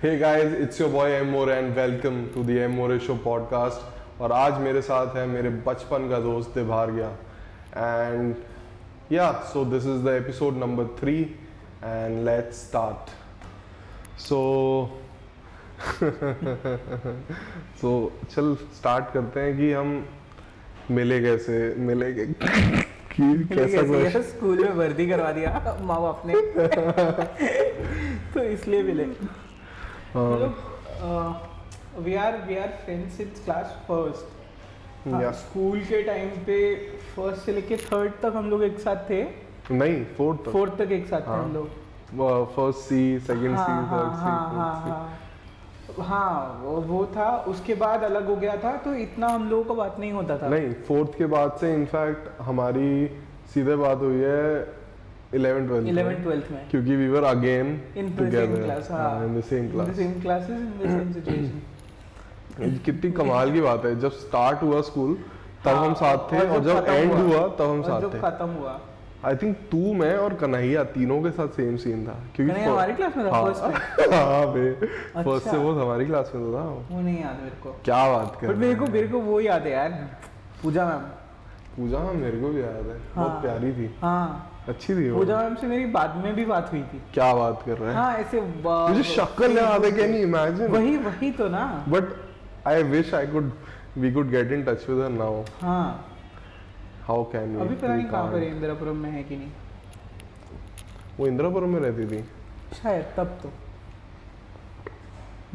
Hey guys, it's your boy M More and welcome to the M More Show podcast। और आज मेरे साथ है मेरे बचपन का दोस्त देभार्ग्या and so this is the episode number 3 and let's start। So चल स्टार्ट करते हैं कि हम मिले कैसा कैसे स्कूल में भर्ती करवा दिया माँ बाप ने तो इसलिए मिले। We are friends since class first. School के टाइम पे फर्स्ट से लेके थर्ड तक हम लोग एक साथ थे। नहीं, फोर्थ तक एक साथ थे हम लोग। फर्स्ट सी, सेकंड सी, थर्ड सी, वो था। उसके बाद अलग हो गया था तो इतना हम लोगों को बात नहीं होता था। नहीं, फोर्थ के बाद से इनफैक्ट हमारी सीधे बात हुई है 11th-12th में, क्योंकि we were again together in the same class। कितनी कमाल की बात है, जब स्टार्ट हुआ स्कूल तब हम साथ थे और जब एंड हुआ तब हम साथ थे। खत्म हुआ आई थिंक तू, मैं और कन्हैया तीनों के साथ सेम सीन था, क्योंकि हमारी क्लास में था फर्स्ट में। हाँ बे, फर्स्ट से वो हमारी क्लास में था। वो नहीं याद मेरे को, क्या बात कर। बट मेरे को वो याद है यार, पूजा मैम मेरे को भी याद है। बहुत प्यारी थी। हाँ अच्छी थी। पूजा मैम से मेरी बाद में भी बात हुई थी। क्या बात कर रहे हैं। हाँ ऐसे मुझे शक्ल याद है, कैन यू इमेजिन। वही तो ना। But I wish we could get in touch with her now. हाँ हाउ कैन वी। अभी पता नहीं कहाँ पर इंदिरापुरम में है कि नहीं। वो इंदिरापुरम में रहती थी शायद तब। तो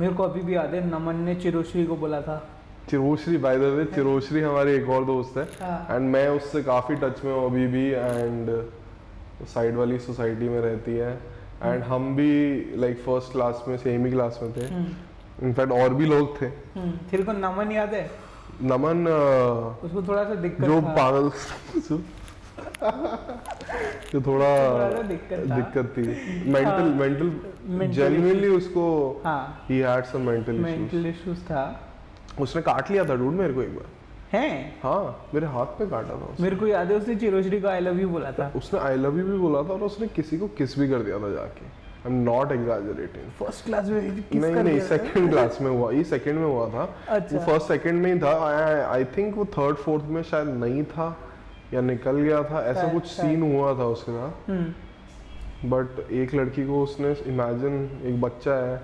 मेरे को अभी भी याद है, नमन ने चिरोश्री को बोला था। चिरोश्री, बाय द वे चिरोश्री हमारी एक और दोस्त है एंड मैं उससे काफ़ी टच में हूँ अभी भी। एंड साइड वाली सोसाइटी में रहती है एंड हम भी लाइक फर्स्ट क्लास में सेम ही क्लास में थे। इनफैक्ट और भी लोग थे। तेरे को नमन याद है? नमन उसको थोड़ा सा दिक्कत जो था। पागल जो थोड़ा दिक्कत थी। मेंटल जेन्युइनली उसको ही हैड सम मेंटल इश्यूज था। उसने काट लिया था डूड मेरे को एक बार। हैं? हाँ, मेरे हाथ पे काटा था उसने। मेरे को याद है उसने चिरोश्री को आई लव यू बोला था। उसने आई लव यू भी बोला था और उसने किसी को किस भी कर दिया था जाके। आई am not exaggerating. First class में नहीं, सेकंड क्लास में हुआ। ये सेकंड में हुआ था। अच्छा। वो फर्स्ट सेकंड में ही था। आई थिंक वो थर्ड फोर्थ में शायद नहीं था या निकल गया था, ऐसा कुछ सीन हुआ था उसके साथ। बट एक लड़की को उसने, इमेजिन एक बच्चा है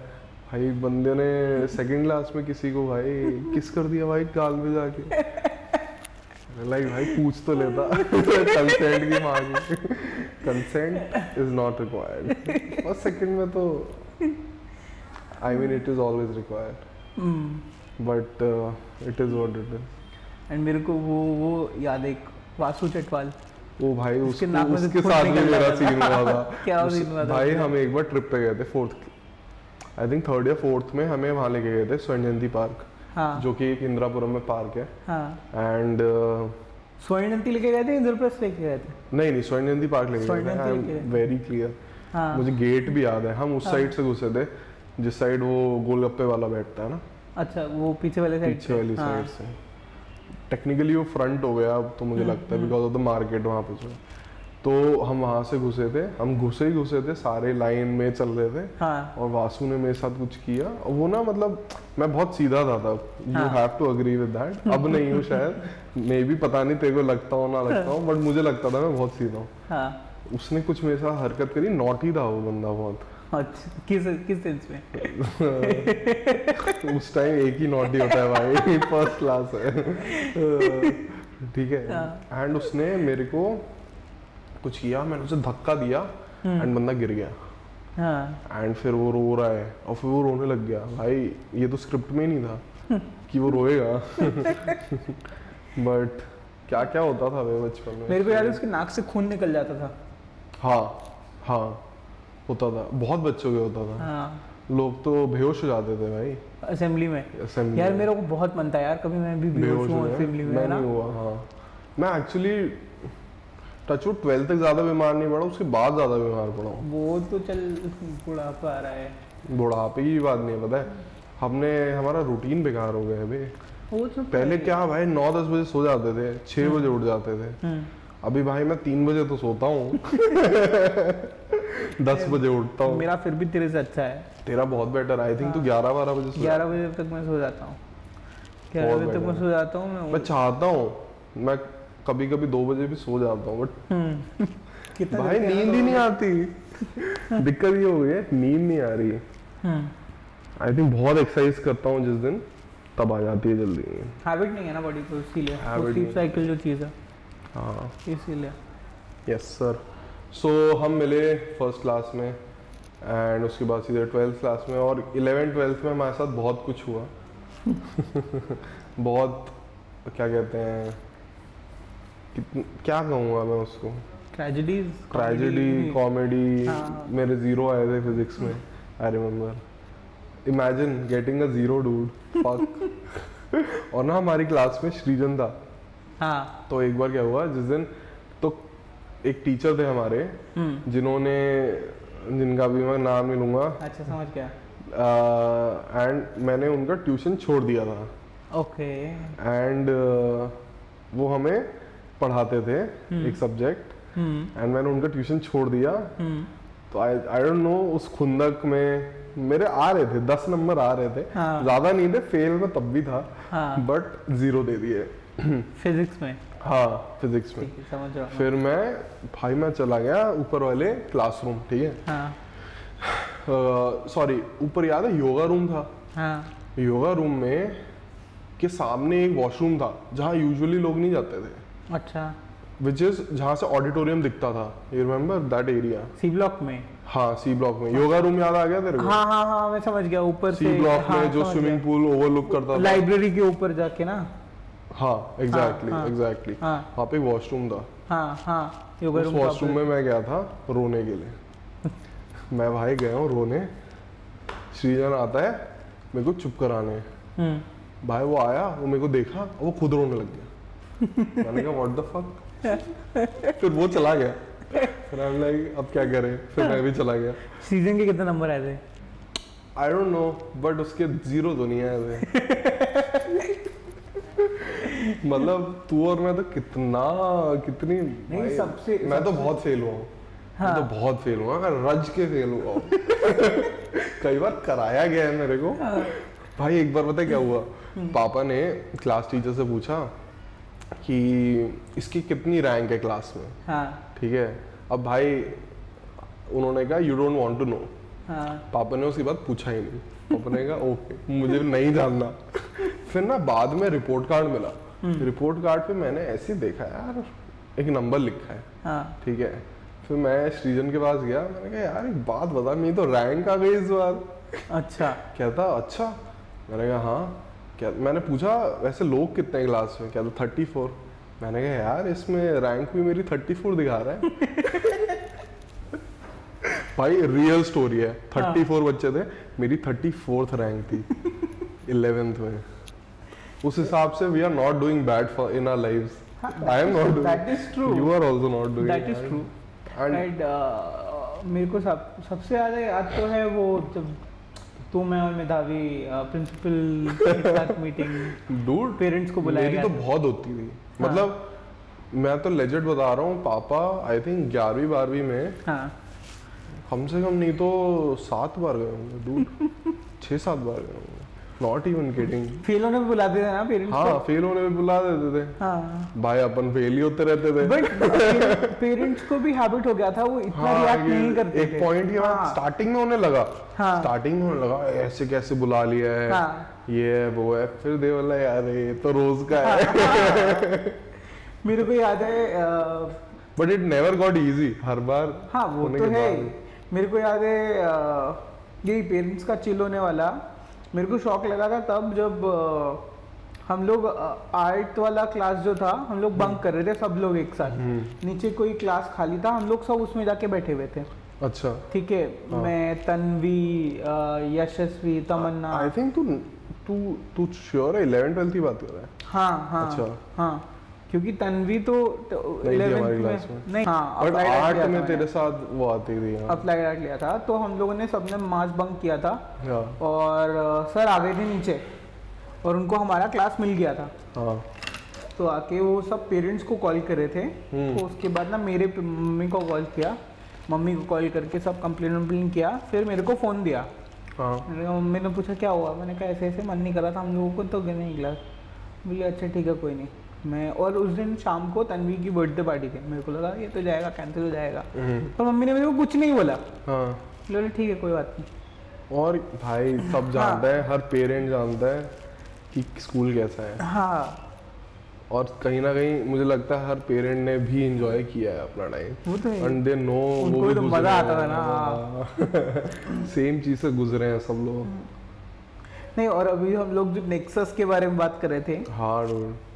भाई, बंदे ने सेकंड क्लास में किसी को भाई किस कर दिया भाई गाल में जाके। लाइक भाई पूछ तो लेता। कंसेंट की मांगी। Consent is not required. First second में तो I mean it is always required but it is what it is. And मेरे को वो याद है, वासु चटवाल। वो भाई उसके साथ भी मेरा सीन हुआ था। क्या सीन हुआ था भाई? हम एक बार ट्रिप पे गए थे, फोर्थ आई थिंक थर्ड या फोर्थ में, हमें वहाँ लेके गए थे स्वर्ण जयंती पार्क। हाँ। जो कि एक इंदिरापुरम में पार्क है। एंड स्वर्ण जयंती लेके गए थे, इंद्रप्रस्थ लेके गए थे? नहीं, स्वर्ण जयंती पार्क लेके गए थे। I am very clear. मुझे गेट भी याद है। हम उस साइड से घुसे थे जिस साइड वो गोलगप्पे वाला बैठता है ना। अच्छा, वो पीछे वाली साइड से। टेक्निकली वो फ्रंट हो गया अब तो मुझे लगता है, बिकॉज ऑफ द मार्केट वहाँ पे जो। तो हम वहाँ से घुसे थे, हम घुसे थे, सारे लाइन में चल रहे थे। हाँ। और वासु ने मेरे साथ कुछ किया। वो ना, मतलब मैं बहुत सीधा था तब। You have to agree with that. अब नहीं हूँ शायद, मे भी, पता नहीं तेरे को लगता हो ना लगता हो, बट मुझे लगता था मैं बहुत सीधा हूँ। उसने कुछ मेरे साथ हरकत करी, नॉटी था वो बंदा बहुत। अच्छा, किस सेंस में? उस टाइम एक ही नॉटी होता है भाई। फर्स्ट क्लास है, ठीक है। एंड उसने मेरे को कुछ किया, मैंने उसे धक्का दिया एंड बंदा गिर गया। एंड फिर वो रो रहा है और फिर वो रोने लग गया। भाई ये तो स्क्रिप्ट में ही नहीं था कि वो रोएगा। बट क्या क्या होता था भाई बचपन में। मेरे को याद है उसके नाक से खून निकल जाता था। हाँ होता था, बहुत बच्चों के होता था। हाँ। लोग तो बेहोश हो जाते थे भाई असेंबली में। यार मेरे को बहुत मन था यार, कभी मैं भी बेहोश हूँ असेंबली में। मैं नहीं हुआ। हाँ, मैं एक्चुअली टचवुड 12th तक ज्यादा बीमार नहीं पड़ा, उसके बाद ज्यादा बीमार पड़ा। वो तो चल बुढ़ापा आ रहा है। बुढ़ापे की बात नहीं है, पता है हमारा रूटीन बेकार हो गया है अभी। वो तो पहले क्या भाई 9-10 बजे सो जाते थे, 6 बजे उठ जाते थे। अभी भाई मैं 3 बजे तो सोता हूँ। 10 बजे उठता हूँ। मेरा फिर भी तेरे से अच्छा है। तेरा बहुत बेटर आई थिंक। तू 11-12 बजे 11 बजे तक मैं सो जाता हूँ। 11 बजे तक मैं सो जाता हूँ। मैं चाहता हूँ, मैं कभी कभी 2 बजे भी सो जाता हूँ, बट कितना भाई नींद ही नहीं आती। दिक्कत ये हो गई है, नींद नहीं आ रही। आई थिंक बहुत एक्सरसाइज करता हूँ जिस दिन, तब आ जाती है जल्दी। हैबिट नहीं है ना बॉडी को, इसीलिए Habit स्लीप नहीं। साइकिल जो चीज़ है हाँ इसीलिए। Yes sir. सो हम मिले फर्स्ट क्लास में एंड उसके बाद सीधे 12th क्लास में, और 11th-12th में हमारे साथ बहुत कुछ हुआ। बहुत क्या कहते हैं, क्या कहूँगा मैं उसको, ट्रेजेडी, कॉमेडी। हाँ। मेरे 0 आए थे फिजिक्स में, I remember. Imagine getting a 0 dude, fuck. और ना हमारी क्लास में सृजन था। हाँ। तो एक बार क्या हुआ जिस दिन, तो एक टीचर थे हमारे जिन्होंने, जिनका भी मैं नाम नहीं लूंगा, अच्छा समझ गया। एंड मैंने उनका ट्यूशन छोड़ दिया था। ओके। एंड वो हमें पढ़ाते थे एक सब्जेक्ट, एंड मैंने उनका ट्यूशन छोड़ दिया। तो आई डोंट नो, उस खुंदक में मेरे आ रहे थे 10 नंबर आ रहे थे। हाँ। ज्यादा नहीं थे, फेल में तब भी था। हाँ। बट 0 दे दिए। फिजिक्स में। हाँ फिजिक्स में। ठीक है, समझ रहा हूँ। फिर मैं चला गया ऊपर वाले क्लासरूम, ठीक है। हाँ। सॉरी, ऊपर याद है योगा रूम था। हाँ। योगा रूम में के सामने एक वॉशरूम था जहाँ यूजुअली लोग नहीं जाते थे, अच्छा। विच इज जहाँ से ऑडिटोरियम दिखता था। You remember that area? C block में। हाँ सी ब्लॉक में। योगा रूम याद आ गया तेरे को? हाँ हाँ हाँ मैं समझ गया, ऊपर से सी ब्लॉक हाँ, में जो समझ स्विमिंग गया। पूल ओवरलुक करता था। लाइब्रेरी के ऊपर जाके ना। हाँ एग्जैक्टली हाँ, एग्जैक्टली। हाँ। वहाँ पे एक वॉशरूम था। हाँ हाँ योगा उस रूम वॉशरूम में मैं गया था रोने के लिए। मैं भाई गया हूँ रोने, सृजन आता है मेरे को चुप कराने। भाई वो आया, वो मेरे को देखा, वो खुद रोने लग गया। मैंने कहा व्हाट द फक। फिर वो चला गया। फिर आई एम लाइक अब क्या करें, फिर मैं भी चला गया। सीजन के कितने नंबर आए थे? आई डोंट नो, बट उसके 0 तो नहीं आए थे। मतलब तू और मैं तो कितनी नहीं, भाई, सबसे मैं तो बहुत फेल हुआ हूँ। हाँ। मैं तो बहुत फेल हुआ, मैं रज के फेल हुआ हूँ। कई बार कराया गया है मेरे को। भाई एक बार पता है क्या हुआ, पापा ने क्लास टीचर से पूछा कि इसकी कितनी रैंक है क्लास में। हाँ। ठीक है, अब भाई उन्होंने कहा you don't want to know. हाँ। पापा ने उसके बाद पूछा ही नहीं। पापा ने कहा ओके मुझे नहीं जानना। फिर ना बाद में रिपोर्ट कार्ड मिला। रिपोर्ट कार्ड पे मैंने ऐसे देखा यार एक नंबर लिखा है। हाँ। ठीक है, फिर मैं सृजन के पास गया, मैंने कहा यार एक बात बता, मेरी तो रैंक आ गई इस बार। अच्छा। कहता अच्छा। मैंने कहा हाँ। क्या, मैंने पूछा वैसे लोग कितने क्लास में? कहता 34। मैंने कहा यार इसमें रैंक भी मेरी 34 दिखा रहा है। भाई रियल स्टोरी है, 34 बच्चे थे, मेरी 34th रैंक थी 11th में। उस हिसाब से we are not doing bad for in our lives. I am not doing, that is true, you are also not doing, that is true. And मेरे को सबसे ज़्यादा याद तो है वो जब तू मैं और मेधावी प्रिंसिपल के साथ मीटिंग डूड पेरेंट्स को बुलाया मेरी गया तो था। बहुत होती थी। मतलब मैं तो लेजेंड बता रहा हूँ, पापा आई थिंक 11वीं-12वीं में हाँ। कम से कम नहीं तो 7 बार गए होंगे डूड। 6-7 बार गए होंगे, नॉट इवन किडिंग। फेल होने पे बुलाते थे ना पेरेंट्स हाँ फेल होने में बुला देते थे। हाँ। भाई अपन फेल ही होते रहते थे। बट पेरेंट्स को भी हैबिट हो गया था, वो इतना हाँ, रिएक्ट नहीं करते एक थे। पॉइंट के बाद हाँ। स्टार्टिंग में होने लगा। हाँ। स्टार्टिंग में होने लगा ऐसे कैसे बुला लिया है। हाँ। ये है वो है, फिर दे बोला यार ये तो रोज का है। मेरे को याद है but it never got easy हर बार। हाँ वो होने तो के है। बाद। मेरे को याद है यही पेरेंट्स का चिल होने वाला। मेरे को शौक लगा था तब जब हम लोग आर्ट वाला क्लास जो था हम लोग बंक कर रहे थे सब लोग एक साथ। नीचे कोई क्लास खाली था, हम लोग सब उसमें जाके बैठे हुए थे। अच्छा ठीक है। हाँ। मैं, तन्वी, यशस्वी, तमन्ना। आई थिंक तू श्योर है 11th-12th की बात कर रहा है? हाँ हाँ अच्छा। हाँ क्योंकि तन्वी तो नहीं थी हमारी 11th क्लास में। नहीं। हाँ बट applied art आर्ट लिया था में मैंने। तेरे साथ वो आती थी। हाँ। अप्लाइड आर्ट लिया था तो हम लोगों ने सबने मास बंक किया था। हाँ। और सर आ गए थे नीचे और उनको हमारा क्लास मिल गया था। हाँ। तो आके वो सब पेरेंट्स को कॉल कर रहे थे। तो उसके बाद ना मेरे मम्मी को कॉल किया मम्मी को कॉल करके सब कंप्लेन किया, फिर मेरे को फ़ोन दिया। हाँ मम्मी ने पूछा क्या हुआ, मैंने कहा ऐसे ऐसे मन नहीं कर रहा था हम लोगों को, तो गए नहीं क्लास। बोले अच्छा ठीक है कोई नहीं। मैं और उस दिन शाम को तन्वी की बर्थडे पार्टी थी, मेरे को लगा ये तो जाएगा, कैंसिल हो जाएगा, तो मम्मी ने मेरे को कुछ नहीं बोला। हाँ। बोले ठीक है कोई बात नहीं। और भाई सब जानता है, हर पेरेंट जानता है कि स्कूल कैसा है। हाँ और कहीं ना कहीं मुझे लगता है हर पेरेंट ने भी एंजॉय किया है अपना टाइम, वो तो है। एंड दे नो उनको वो भी तो गुजरे मजा आता हैं। था ना। सेम चीज से गुजरे हैं सब लोग। नहीं, और अभी हम लोग जो नेक्सस के बारे में बात कर रहे थे, हाँ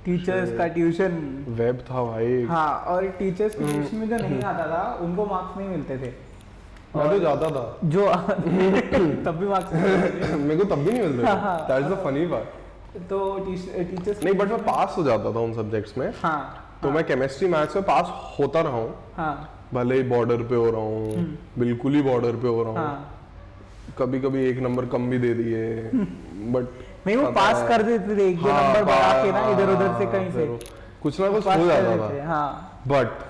टीचर्स का ट्यूशन। वेब था भाई। हाँ, और टीचर्स के ट्यूशन में जो नहीं आता था उनको मार्क्स नहीं मिलते थे। मैं तो जाता था जो तब भी मार्क्स नहीं मिलते थे। मेरे को तब भी नहीं मिलते हाँ। That's the funny part. तो टीचर्स नहीं बट मैं पास हो जाता था उन सब्जेक्ट्स में। हाँ तो मैं केमिस्ट्री मैथ्स में पास होता रहा हूँ, हाँ भले ही बॉर्डर पे हो रहा हूँ, बिल्कुल ही बॉर्डर पे हो रहा हूँ, हाँ। कभी कभी एक नंबर कम भी दे दिए, बट नहीं, वो पास कर देते थे, एक दो नंबर बढ़ा के ना इधर उधर से कहीं से कुछ ना कुछ पास हो कर जाता देते, था। हाँ। बट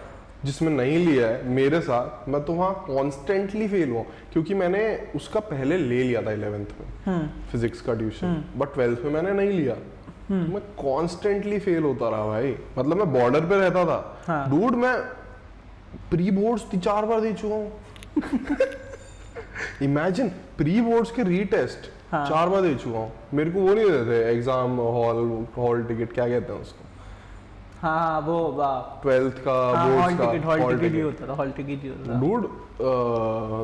जिसमें नहीं लिया है मेरे साथ, मैं तो वहाँ कॉन्स्टेंटली फेल हुआ, क्योंकि मैंने उसका पहले ले लिया था 11th में फिजिक्स का ट्यूशन, बट 12th में मैंने नहीं लिया। तो मैं कॉन्स्टेंटली फेल होता रहा भाई, मतलब मैं बॉर्डर पे रहता था। हाँ। डूड मैं प्री बोर्ड्स 3-4 बार दे चुका हूँ। इमेजिन प्री बोर्ड्स के रीटेस्ट हाँ। 4 बार दे चुका हूँ। मेरे को वो नहीं देते एग्जाम हॉल टिकट, क्या कहते हैं उसको, हाँ वो 12th का हाँ, बोर्ड्स हॉल का टिकट ही होता था, हॉल टिकट ही होता था। डूड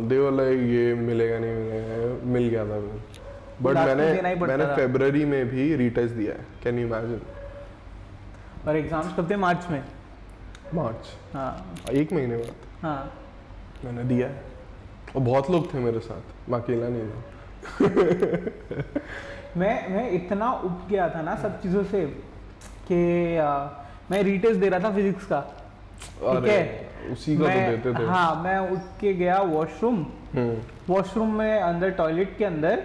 दे वर लाइक ये मिलेगा नहीं मिलेगा, मिल गया था बट Last में देना ही पड़ता मैंने था। फरवरी में भी रीटेस्ट दिया है, कैन यू इमेजिन। और एग्जाम्स कब थे? मार्च में। मार्च, हाँ 1 महीने बाद हाँ। मैंने दिया है, और बहुत लोग थे मेरे साथ, मैं अकेला नहीं था। मैं इतना उब गया था ना सब चीज़ों से कि मैं रीटेस्ट दे रहा था फिजिक्स का, ठीक अरे है। उसी का तो देते थे। हाँ, मैं उठ के गया वॉशरूम, वॉशरूम में अंदर टॉयलेट के अंदर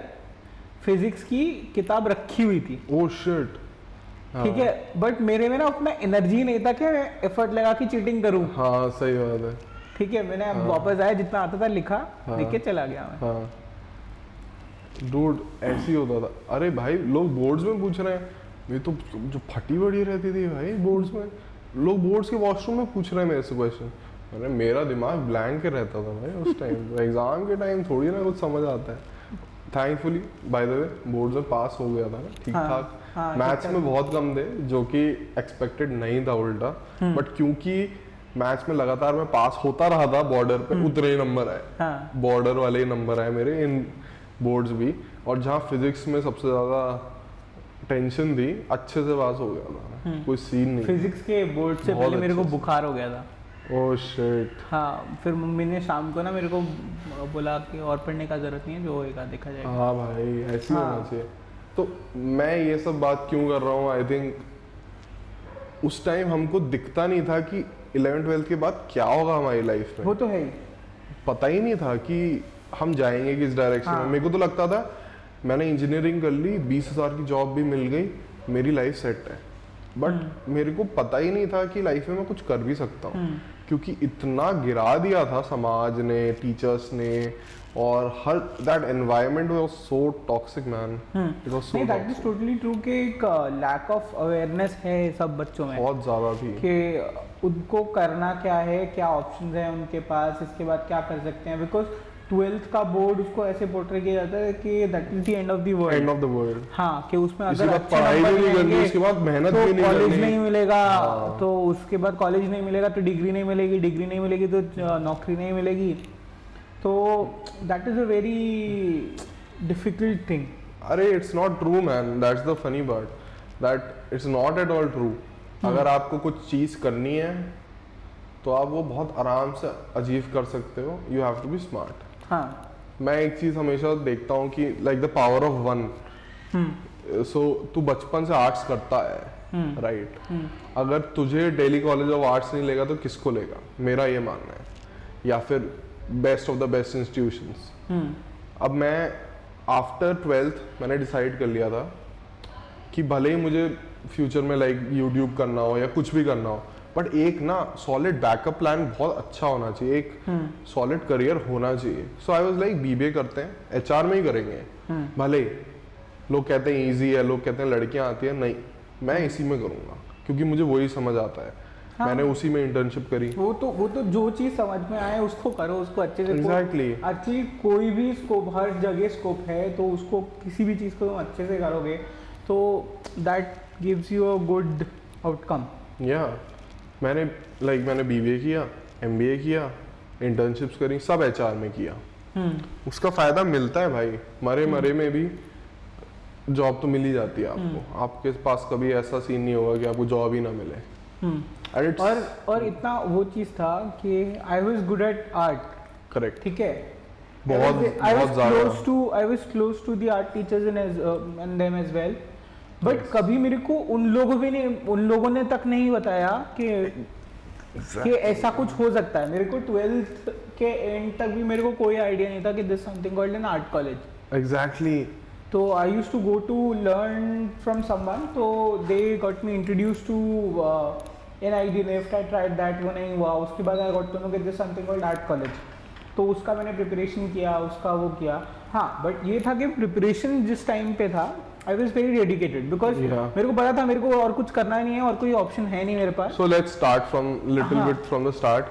फिजिक्स की किताब रखी हुई थी, ओह शिट। ठीक है। बट मेरे में ना उतना एनर्जी नहीं था कि मैं एफर्ट लगा के चीटिंग करूं, हाँ सही बात है। ठीक है। मैंने अब वापस आया, जितना आता था लिखा, लिख के चला गया मैं। हाँ डूड ऐसे ही होता था। अरे भाई लोग बोर्ड्स में पूछ रहे हैं, मैं तो जो फटी बड़ी रहती थी भाई बोर्ड्स में, लोग बोर्ड्स के वॉशरूम में पूछ रहे हैं मेरे से क्वेश्चन। अरे मेरा दिमाग ब्लैंक रहता था भाई उस टाइम। एग्जाम के टाइम थोड़ी ना कुछ समझ आता है। Thankfully by the way boards में पास हो गया था ना, ठीक ठाक। हाँ, मैथ्स में बहुत कम थे, जो कि एक्सपेक्टेड नहीं था उल्टा, बट क्योंकि मैथ्स में लगातार मैं पास होता रहा था बॉर्डर पे, उतने ही नंबर आए, हाँ। बॉर्डर वाले ही नंबर आए मेरे इन बोर्ड्स भी। और जहाँ फिजिक्स में सबसे ज़्यादा टेंशन थी, अच्छे से पास हो गया था, कोई सीन नहीं। फिजिक्स के बोर्ड से बहुत पहले मेरे को अच्छे से। बुखार हो गया था। Oh shit. हाँ, फिर मम्मी ने शाम को ना मेरे को बोला कि और पढ़ने का जरूरत नहीं है, जो होएगा देखा जाएगा। हाँ भाई ऐसे ही हाँ। होना चाहिए। तो मैं ये सब बात क्यों कर रहा हूँ, आई थिंक उस टाइम हमको दिखता नहीं था कि 11th-12th के बाद क्या होगा हमारी लाइफ में। वो तो है ही। पता ही नहीं था कि हम जाएंगे किस डायरेक्शन हाँ। में। मेरे को तो लगता था मैंने इंजीनियरिंग कर ली, 20,000 की जॉब भी मिल गई, मेरी लाइफ सेट है। बट मेरे को पता ही नहीं था कि लाइफ में मैं कुछ कर भी सकता हूँ, क्योंकि इतना गिरा दिया था समाज ने, टीचर्स ने, और her that environment was so toxic man. It was so नहीं, दैट इज टोटली ट्रू कि एक लैक ऑफ अवेयरनेस है सब बच्चों में, बहुत ज़्यादा थी कि उनको करना क्या है, क्या ऑप्शंस हैं उनके पास, इसके बाद क्या कर सकते हैं। बिकॉज 12th का बोर्ड उसको ऐसे पोर्ट्रे किया जाता है कि that is the end of the world. End of the world. हाँ, कि उसमें इसके अगर बाद अच्छे पढ़ाई नंबर भी नहीं करनी, आएंगे उसके बाद मेहनत तो भी नहीं कॉलेज करनी। नहीं मिलेगा, हाँ। तो उसके बाद कॉलेज नहीं मिलेगा तो डिग्री नहीं मिलेगी, डिग्री नहीं मिलेगी तो नौकरी नहीं मिलेगी। तो that is a very difficult thing. अरे it's not true man, that's the funny part, that it's not at all true. अगर आपको कुछ चीज़ करनी है तो आप वो बहुत आराम से अचीव कर सकते हो। You have to be smart. हाँ, मैं एक चीज़ हमेशा देखता हूँ कि like the power of one. So तू बचपन से आर्ट्स करता है, राइट? अगर तुझे दिल्ली कॉलेज ऑफ आर्ट्स नहीं लेगा तो किसको लेगा, मेरा ये मानना है। या फिर best of the best institutions. अब मैं आफ्टर 12th मैंने डिसाइड कर लिया था कि भले ही मुझे फ्यूचर में लाइक यूट्यूब करना हो या कुछ भी करना हो, बट एक ना सॉलिड बैकअप प्लान बहुत अच्छा होना चाहिए, एक सॉलिड करियर होना चाहिए। सो आई वाज लाइक बीबीए करते हैं, एचआर में ही करेंगे, भले लोग कहते हैं इजी है, लोग कहते हैं लड़कियां आती है, नहीं मैं इसी में करूंगा क्योंकि मुझे वही समझ आता है। हाँ। मैंने उसी में इंटर्नशिप करी। वो तो जो चीज समझ में आए उसको करो, उसको अच्छे से Exactly. एक्चुअली कोई भी स्कोप, हर जगह स्कोप है, तो उसको किसी भी चीज़ को तुम अच्छे से करोगे तो that gives you a good outcome. मैंने बीबीए किया, एमबीए किया, इंटर्नशिप्स करी, सब एचआर में किया। उसका फायदा मिलता है भाई, मरे में भी जॉब तो मिल ही जाती है आपको। आपके पास कभी ऐसा सीन नहीं होगा कि आपको जॉब ही ना मिले। और इतना वो चीज़ था कि I was good at art. Correct. ठीक है, बहुत ज्यादा। I was close to the art teachers and them as well, but कभी मेरे को उन लोगों ने तक नहीं बताया कि ऐसा कुछ हो सकता है। मेरे को 12th के एंड तक भी मेरे को कोई आइडिया नहीं था कि this something called an art college. Exactly. तो I used to go to learn from someone, तो they got me introduce to NID-NIFT, I tried that, वो नहीं हुआ। उसके बाद आई गॉट टू नो कि this something called art college, तो उसका मैंने प्रिपरेशन किया, उसका वो किया। हाँ, बट ये था कि प्रिपरेशन जिस टाइम पे था I was very dedicated because मेरे को पता था मेरे को और कुछ करना नहीं है और कोई ऑप्शन है नहीं मेरे पास। So let's start from little bit from the start.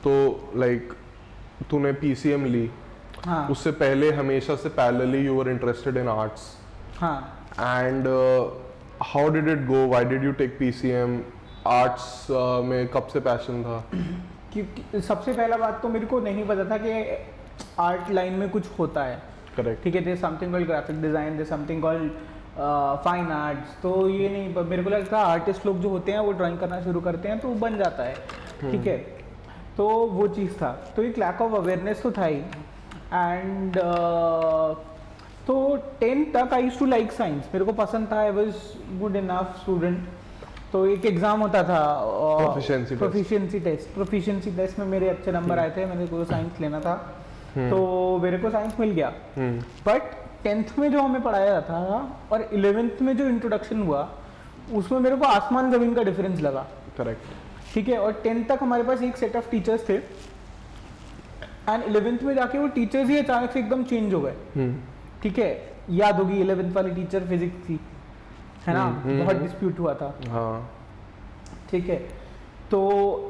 तो लाइक तूने PCM ली, हाँ, उससे पहले हमेशा से parallelly you were interested in arts. हाँ, and how did it go, why did you take PCM? Arts में कब से पैशन था? क्योंकि सबसे पहला बात तो मेरे को नहीं पता था कि आर्ट लाइन में कुछ होता है। करेक्ट। ठीक है, there something called graphic design, there something called fine arts. तो ये नहीं, मेरे को लगता है आर्टिस्ट लोग जो होते हैं वो ड्राइंग करना शुरू करते हैं तो बन जाता है। ठीक है, तो वो चीज़ था, तो एक लैक ऑफ अवेयरनेस तो था ही। एंड तो 10th तक I used to like science, मेरे को पसंद था, I was good enough student. तो एक एग्जाम होता था प्रोफिशिएंसी टेस्ट में मेरे अच्छे नंबर आए थे, मैंने को साइंस लेना था तो मेरे को साइंस मिल गया। बट 10th में जो हमें पढ़ाया था और 11th में जो इंट्रोडक्शन हुआ उसमें मेरे को आसमान जमीन का डिफरेंस लगा। करेक्ट। ठीक है, और 10th तक हमारे पास एक सेट ऑफ टीचर्स थे एंड 11th में जाके वो टीचर्स ही अचानक से एकदम चेंज हो गए। ठीक है, याद होगी 11th वाली टीचर फिजिक्स थी, है ना, बहुत डिस्प्यूट हुआ था। हाँ। ठीक है, तो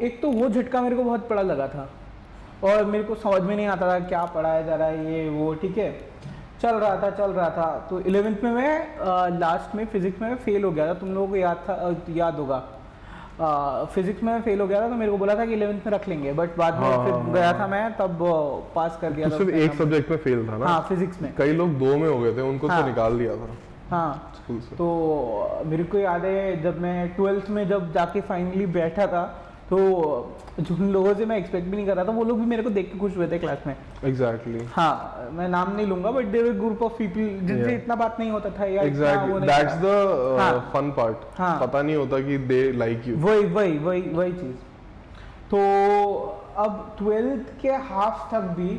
एक तो वो झटका मेरे को बहुत बड़ा लगा था और मेरे को समझ में नहीं आता था क्या पढ़ाया जा रहा है ये वो। ठीक है, चल रहा था। तो 11th में मैं लास्ट में फिजिक्स में फेल हो गया था, तुम लोगों को याद होगा। फिजिक्स में फेल हो गया था तो मेरे को बोला था कि 11th में रख लेंगे, बट बाद में फिर गया था मैं तब पास कर दिया था। सिर्फ एक सब्जेक्ट में फेल था ना? हाँ, फिजिक्स में। कई लोग 2 में हो गए थे, उनको तो निकाल दिया था। हाँ, तो मेरे को याद है जब मैं 12th में जब जाके फाइनली बैठा था तो जिन लोगों से मैं एक्सपेक्ट भी नहीं कर रहा था वो लोग भी मेरे को देख के खुश हुए थे क्लास में। एग्जैक्टली। हाँ, मैं नाम नहीं लूंगा but there were group of people जिनसे इतना बात नहीं होता था या exactly, that's the fun part. हाँ, पता नहीं होता कि दे लाइक यू। वही चीज। तो अब 12th के हाफ तक भी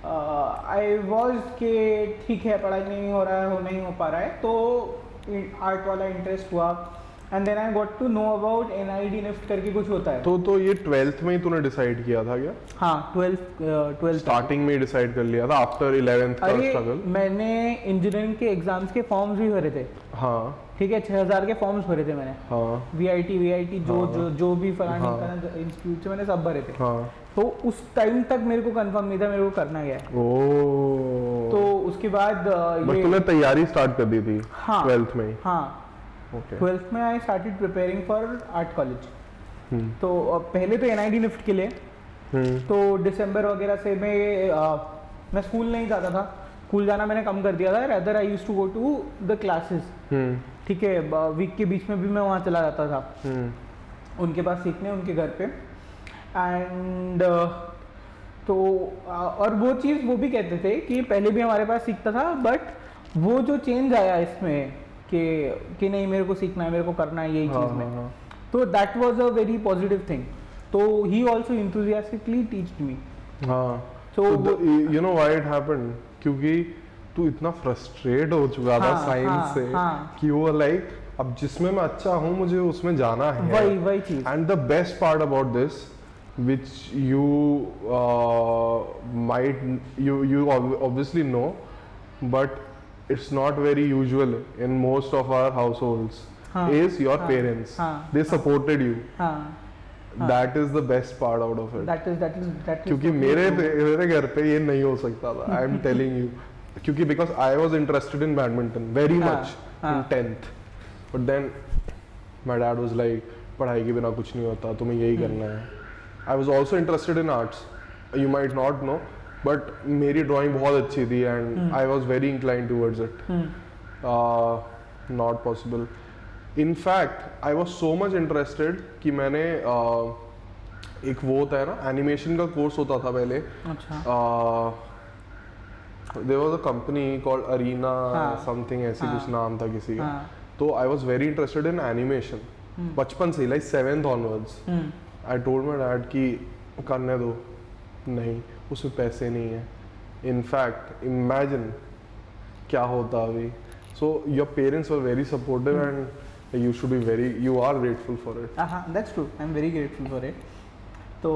आई वॉज के ठीक है, पढ़ाई नहीं हो रहा है, नहीं हो पा रहा है, तो आर्ट वाला इंटरेस्ट हुआ and then I got to know about NID-NIFT करके कुछ होता है। तो ये 12th में ही तूने डिसाइड किया था क्या? हाँ, 12th स्टार्टिंग में ही डिसाइड कर लिया था आफ्टर 11th का स्ट्रगल? मैंने इंजीनियरिंग के एग्जाम्स के फॉर्म्स भी भरे थे। हाँ, ठीक है, 6000 के फॉर्म्स भरे थे मैंने। हाँ, VIT जो भी फलानी इंस्टीट्यूट से मैंने सब भरे थे। हाँ। तो उस टाइम तक मेरे को कंफर्म नहीं था मेरे को करना क्या है। ओह। तो उसके बाद बट तूने तैयारी स्टार्ट कर दी थी? हाँ, 12th में ही? हाँ, Okay. 12th में I started preparing for art college. तो पहले तो NID-NIFT के लिए तो दिसंबर वगैरह से मैं स्कूल नहीं जाता था, स्कूल जाना मैंने कम कर दिया था। Rather I used to go to the classes. ठीक है, वीक के बीच में भी मैं वहाँ चला जाता था उनके पास सीखने, उनके घर पे। एंड तो और वो चीज़ वो भी कहते थे कि पहले भी हमारे पास सीखता था, बट वो जो चेंज आया इसमें कि नहीं मेरे को सीखना है, मेरे को करना है यही चीज़ में, तो that was a very positive thing. तो ही आल्सो enthusiastically टीच्ड मी। हाँ, so you know why it happened? क्योंकि तू इतना फ्रस्ट्रेट हो चुका था साइंस से कि वो लाइक अब जिसमें मैं अच्छा हूँ मुझे उसमें जाना है। वही चीज। And the best part about this which you might you obviously know, but it's not very usual in most of our households, is your parents. They supported you. That is the best part out of it. That is क्योंकि मेरे घर पे ये नहीं हो सकता था, I am telling you. क्योंकि because I was interested in badminton very much in 10th, but then my dad was like पढ़ाई के बिना कुछ नहीं होता, तुम्हें यही करना है। I was also interested in arts. You might not know, but मेरी drawing बहुत अच्छी थी and I was very inclined towards it. Not possible. In fact, I was so much interested कि मैंने एक वो होता है ना एनिमेशन का कोर्स होता था पहले। अच्छा। There was a company called Arena something ऐसी कुछ नाम था किसी का। तो I was very interested in animation. बचपन से like 7th onwards. I told my dad कि करने दो, नहीं उसमें पैसे नहीं है। In fact, imagine क्या होता अभी। So your parents were very supportive and you are grateful for it. That's true. I'm very grateful for it. तो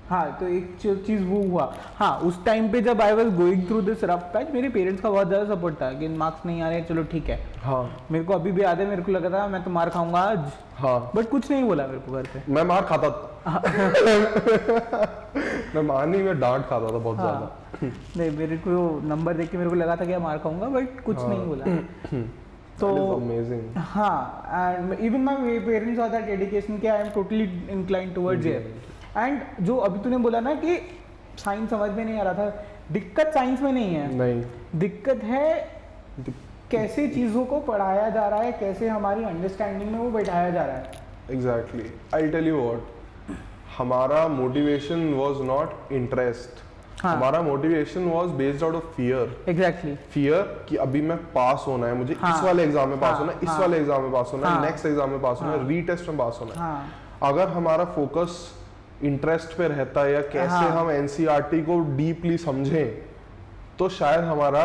हाँ, तो एक चीज़ वो हुआ। हाँ, उस टाइम पे जब I was going through this rough patch, मेरे पेरेंट्स का बहुत ज़्यादा सपोर्ट था कि मार्क्स नहीं आ रहे, चलो ठीक है। हाँ, मेरे को अभी भी याद है, मेरे को लगा था मैं तो मार खाऊंगा आज। हाँ, बट कुछ नहीं बोला मेरे को घर पे। मैं मार खाता था। मैं मार नहीं, मैं डांट खाता था बहुत ज़्यादा। नहीं, मेरे को नंबर देख के मेरे को लगा था कि मार खाऊंगा, बट कुछ नहीं बोला। तो अमेजिंग। हाँ, and even my parents are that dedication कि I am totally inclined towards here. And जो अभी तूने बोला ना कि साइंस समझ में नहीं आ रहा था, दिक्कत साइंस में नहीं है। नहीं, दिक्कत है कैसे चीज़ों को पढ़ाया जा रहा है, कैसे हमारी अंडरस्टैंडिंग में वो बैठाया जा रहा है। Exactly, I tell you what, हमारा मोटिवेशन वाज नॉट इंटरेस्ट, हमारा motivation was based out of fear. Exactly, fear कि अभी मैं पास होना है, मुझे इस वाले एग्जाम में पास होना है, इस वाले एग्जाम में पास होना है, नेक्स्ट एग्जाम में पास होना है, रीटेस्ट में पास होना है। अगर हमारा फोकस इंटरेस्ट पे रहता है या कैसे हम एनसीईआरटी को डीपली समझें, तो शायद हमारा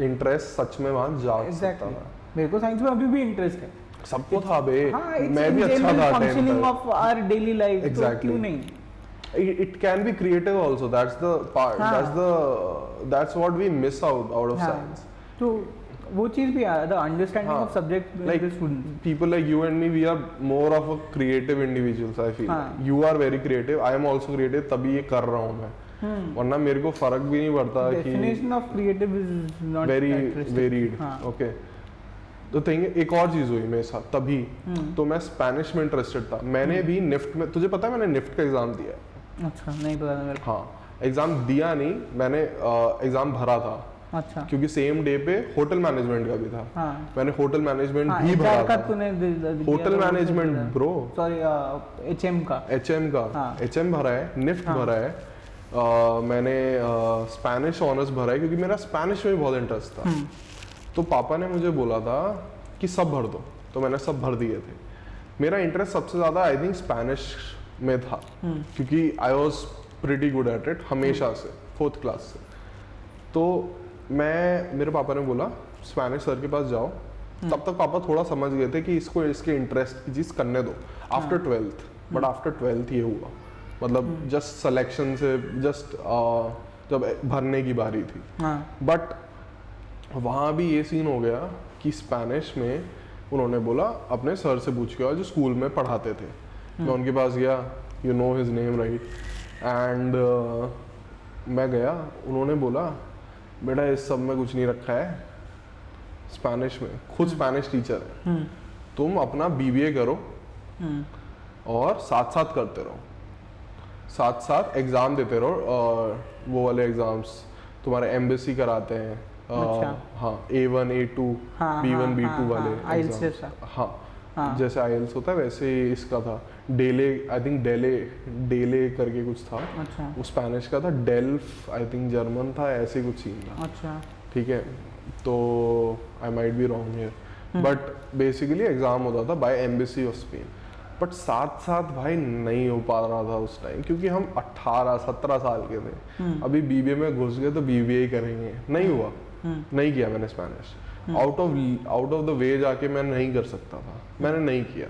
इंटरेस्ट सच में वहां जा सकता था। मेरे को साइंस में अभी भी इंटरेस्ट है, सबको था बे। मैं भी अच्छा था functioning of our daily life. Exactly, क्यों नहीं? It can be creative also. That's the part. That's what we miss out of science. तो वो चीज भी है, the understanding of subject like people like you and me, we are more of a creative individuals. I feel you are very creative. I am also creative. तभी ये कर रहा हूँ मैं। वरना मेरे को फर्क भी नहीं पड़ता कि definition of creative is not very varied. Okay. तो थिंग एक और चीज हुई मेरे साथ तभी, तो मैं स्पेनिश में इंटरेस्टेड था। मैंने भी निफ्ट में, तुझे पता है मैंने निफ्ट का एग्जाम दिया है? अच्छा, नहीं पता था मेरे को। हाँ, एग्जाम दिया नहीं, मैंने एग्जाम भरा था। अच्छा, क्योंकि सेम डे पे होटल मैनेजमेंट का भी था। मैंने होटल मैनेजमेंट भी भरा था। Hotel management bro, sorry, HM का एचएम भरा है, निफ्ट भरा है, मैंने स्पेनिश ऑनर्स भरा है क्योंकि मेरा स्पेनिश में भी बहुत इंटरेस्ट था। तो पापा ने मुझे बोला था कि सब भर दो, तो मैंने सब भर दिए थे। मेरा इंटरेस्ट सबसे ज़्यादा आई थिंक स्पेनिश में था क्योंकि I was pretty good at it हमेशा से, 4th क्लास से। तो मेरे पापा ने बोला स्पेनिश सर के पास जाओ। तब तक पापा थोड़ा समझ गए थे कि इसको इसके इंटरेस्ट की चीज़ करने दो after 12th। But after 12th ये हुआ, मतलब जस्ट सिलेक्शन से जस्ट जब भरने की बारी थी। बट वहाँ भी ये सीन हो गया कि स्पेनिश में उन्होंने बोला अपने सर से पूछ के आओ जो स्कूल में पढ़ाते थे। मैं उनके पास गया, you know his name right, and मैं गया। उन्होंने बोला बेटा इस सब में कुछ नहीं रखा है, स्पेनिश में खुद स्पेनिश टीचर है, तुम अपना बीबीए करो और साथ साथ करते रहो, साथ साथ एग्ज़ाम देते रहो, और वो वाले एग्ज़ाम्स तुम्हारे एम्बेसी कराते हैं। हाँ, A1 A2 B1 B2 वाले एग्जाम। हाँ, जैसे आईएलटीएस होता है वैसे ही इसका था। डेले आई थिंक डेले करके कुछ था। अच्छा, वो स्पेनिश का था। डेल्फ आई थिंक जर्मन था, ऐसे कुछ सीन था। अच्छा, ठीक है, तो I might be wrong here, but basically exam होता था by embassy of Spain. But साथ साथ भाई नहीं हो पा रहा था उस टाइम क्योंकि हम 18-17 साल के थे। अभी बीबीए में घुस गए तो बीबीए ही करेंगे, नहीं हुआ, नहीं किया मैंने Spanish. Out of the way जाके मैं नहीं कर सकता था, मैंने नहीं किया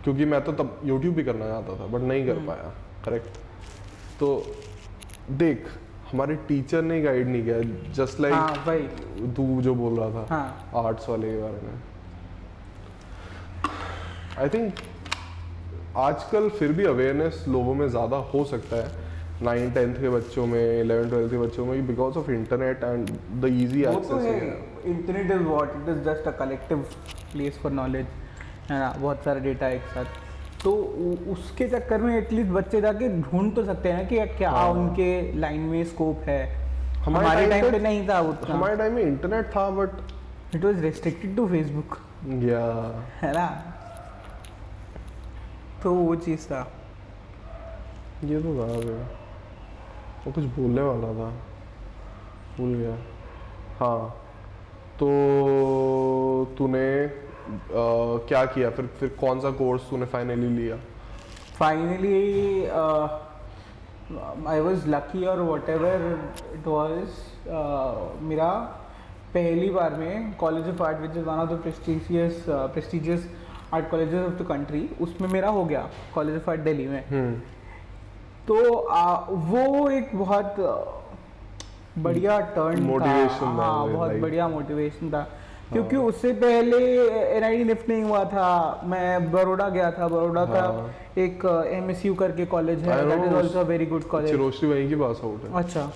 क्योंकि मैं तो तब यूट्यूब भी करना चाहता था बट नहीं कर पाया। करेक्ट। तो देख हमारे टीचर ने गाइड नहीं किया, जस्ट हाँ लाइक भाई। तू जो बोल रहा था हाँ आर्ट्स वाले के बारे में। आई थिंक आजकल फिर भी अवेयरनेस लोगों में ज़्यादा हो सकता है 9th-10th के बच्चों में, 11th-12th के बच्चों में, because of internet and the easy वो तो है, access. Internet is what, it is just a collective place for knowledge, है ना, बहुत सारा डेटा एक साथ। तो उसके चक्कर में एटलीस्ट बच्चे जाके ढूंढ तो सकते हैं ना कि क्या हाँ। उनके लाइन में स्कोप है। हमारे हमारे time टाइम पे पे- नहीं था उतना, हमारे टाइम में इंटरनेट था but it was restricted to Facebook, या है ना। तो वो चीज़ था। ये तो था भाई, वो कुछ बोलने वाला था भूल गया। हाँ तो तूने क्या किया फिर कौन सा कोर्स तूने फाइनली लिया? फाइनली आई वॉज लकी और वॉट एवर इट वॉज, मेरा पहली बार में college of art which is one of the prestigious art colleges of the country, उसमें मेरा हो गया कॉलेज ऑफ आर्ट दिल्ली में। तो वो एक बहुत बढ़िया टर्न था। Motivation था, हाँ बहुत like- बढ़िया मोटिवेशन था, क्योंकि उससे पहले NIT लिफ्ट नहीं हुआ था। मैं बड़ौदा गया था, बड़ौदा का एक MSU करके कॉलेज है, I that is know, also very good college. Chiroshri वहीं की पास आउट है। अच्छा,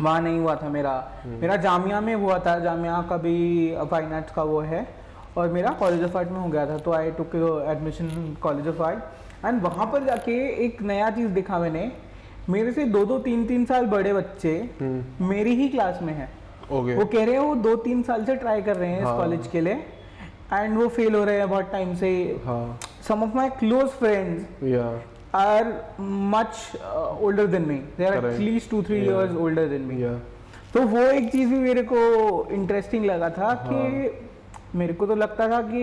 वहाँ नहीं हुआ था मेरा, मेरा जामिया में हुआ था, जामिया का भी फाइन आर्ट्स का वो है, और मेरा कॉलेज ऑफ आर्ट में हो गया था। तो I took admission college of art, and वहाँ पर जाके एक नया चीज़ देखा मैंने। मेरे से 2-2, 3-3 साल बड़े बच्चे मेरी ही क्लास में हैं। ओके। वो कह रहे हैं वो 2-3 साल से ट्राई कर रहे हैं इस हाँ। कॉलेज के लिए, एंड वो फेल हो रहे हैं बहुत टाइम से। हाँ सम ऑफ माई क्लोज फ्रेंड्स या are much older than me. They are Correct. at least 2-3 Yeah. years older than me. या तो वो एक चीज़ भी मेरे को इंटरेस्टिंग लगा था कि मेरे को तो लगता था कि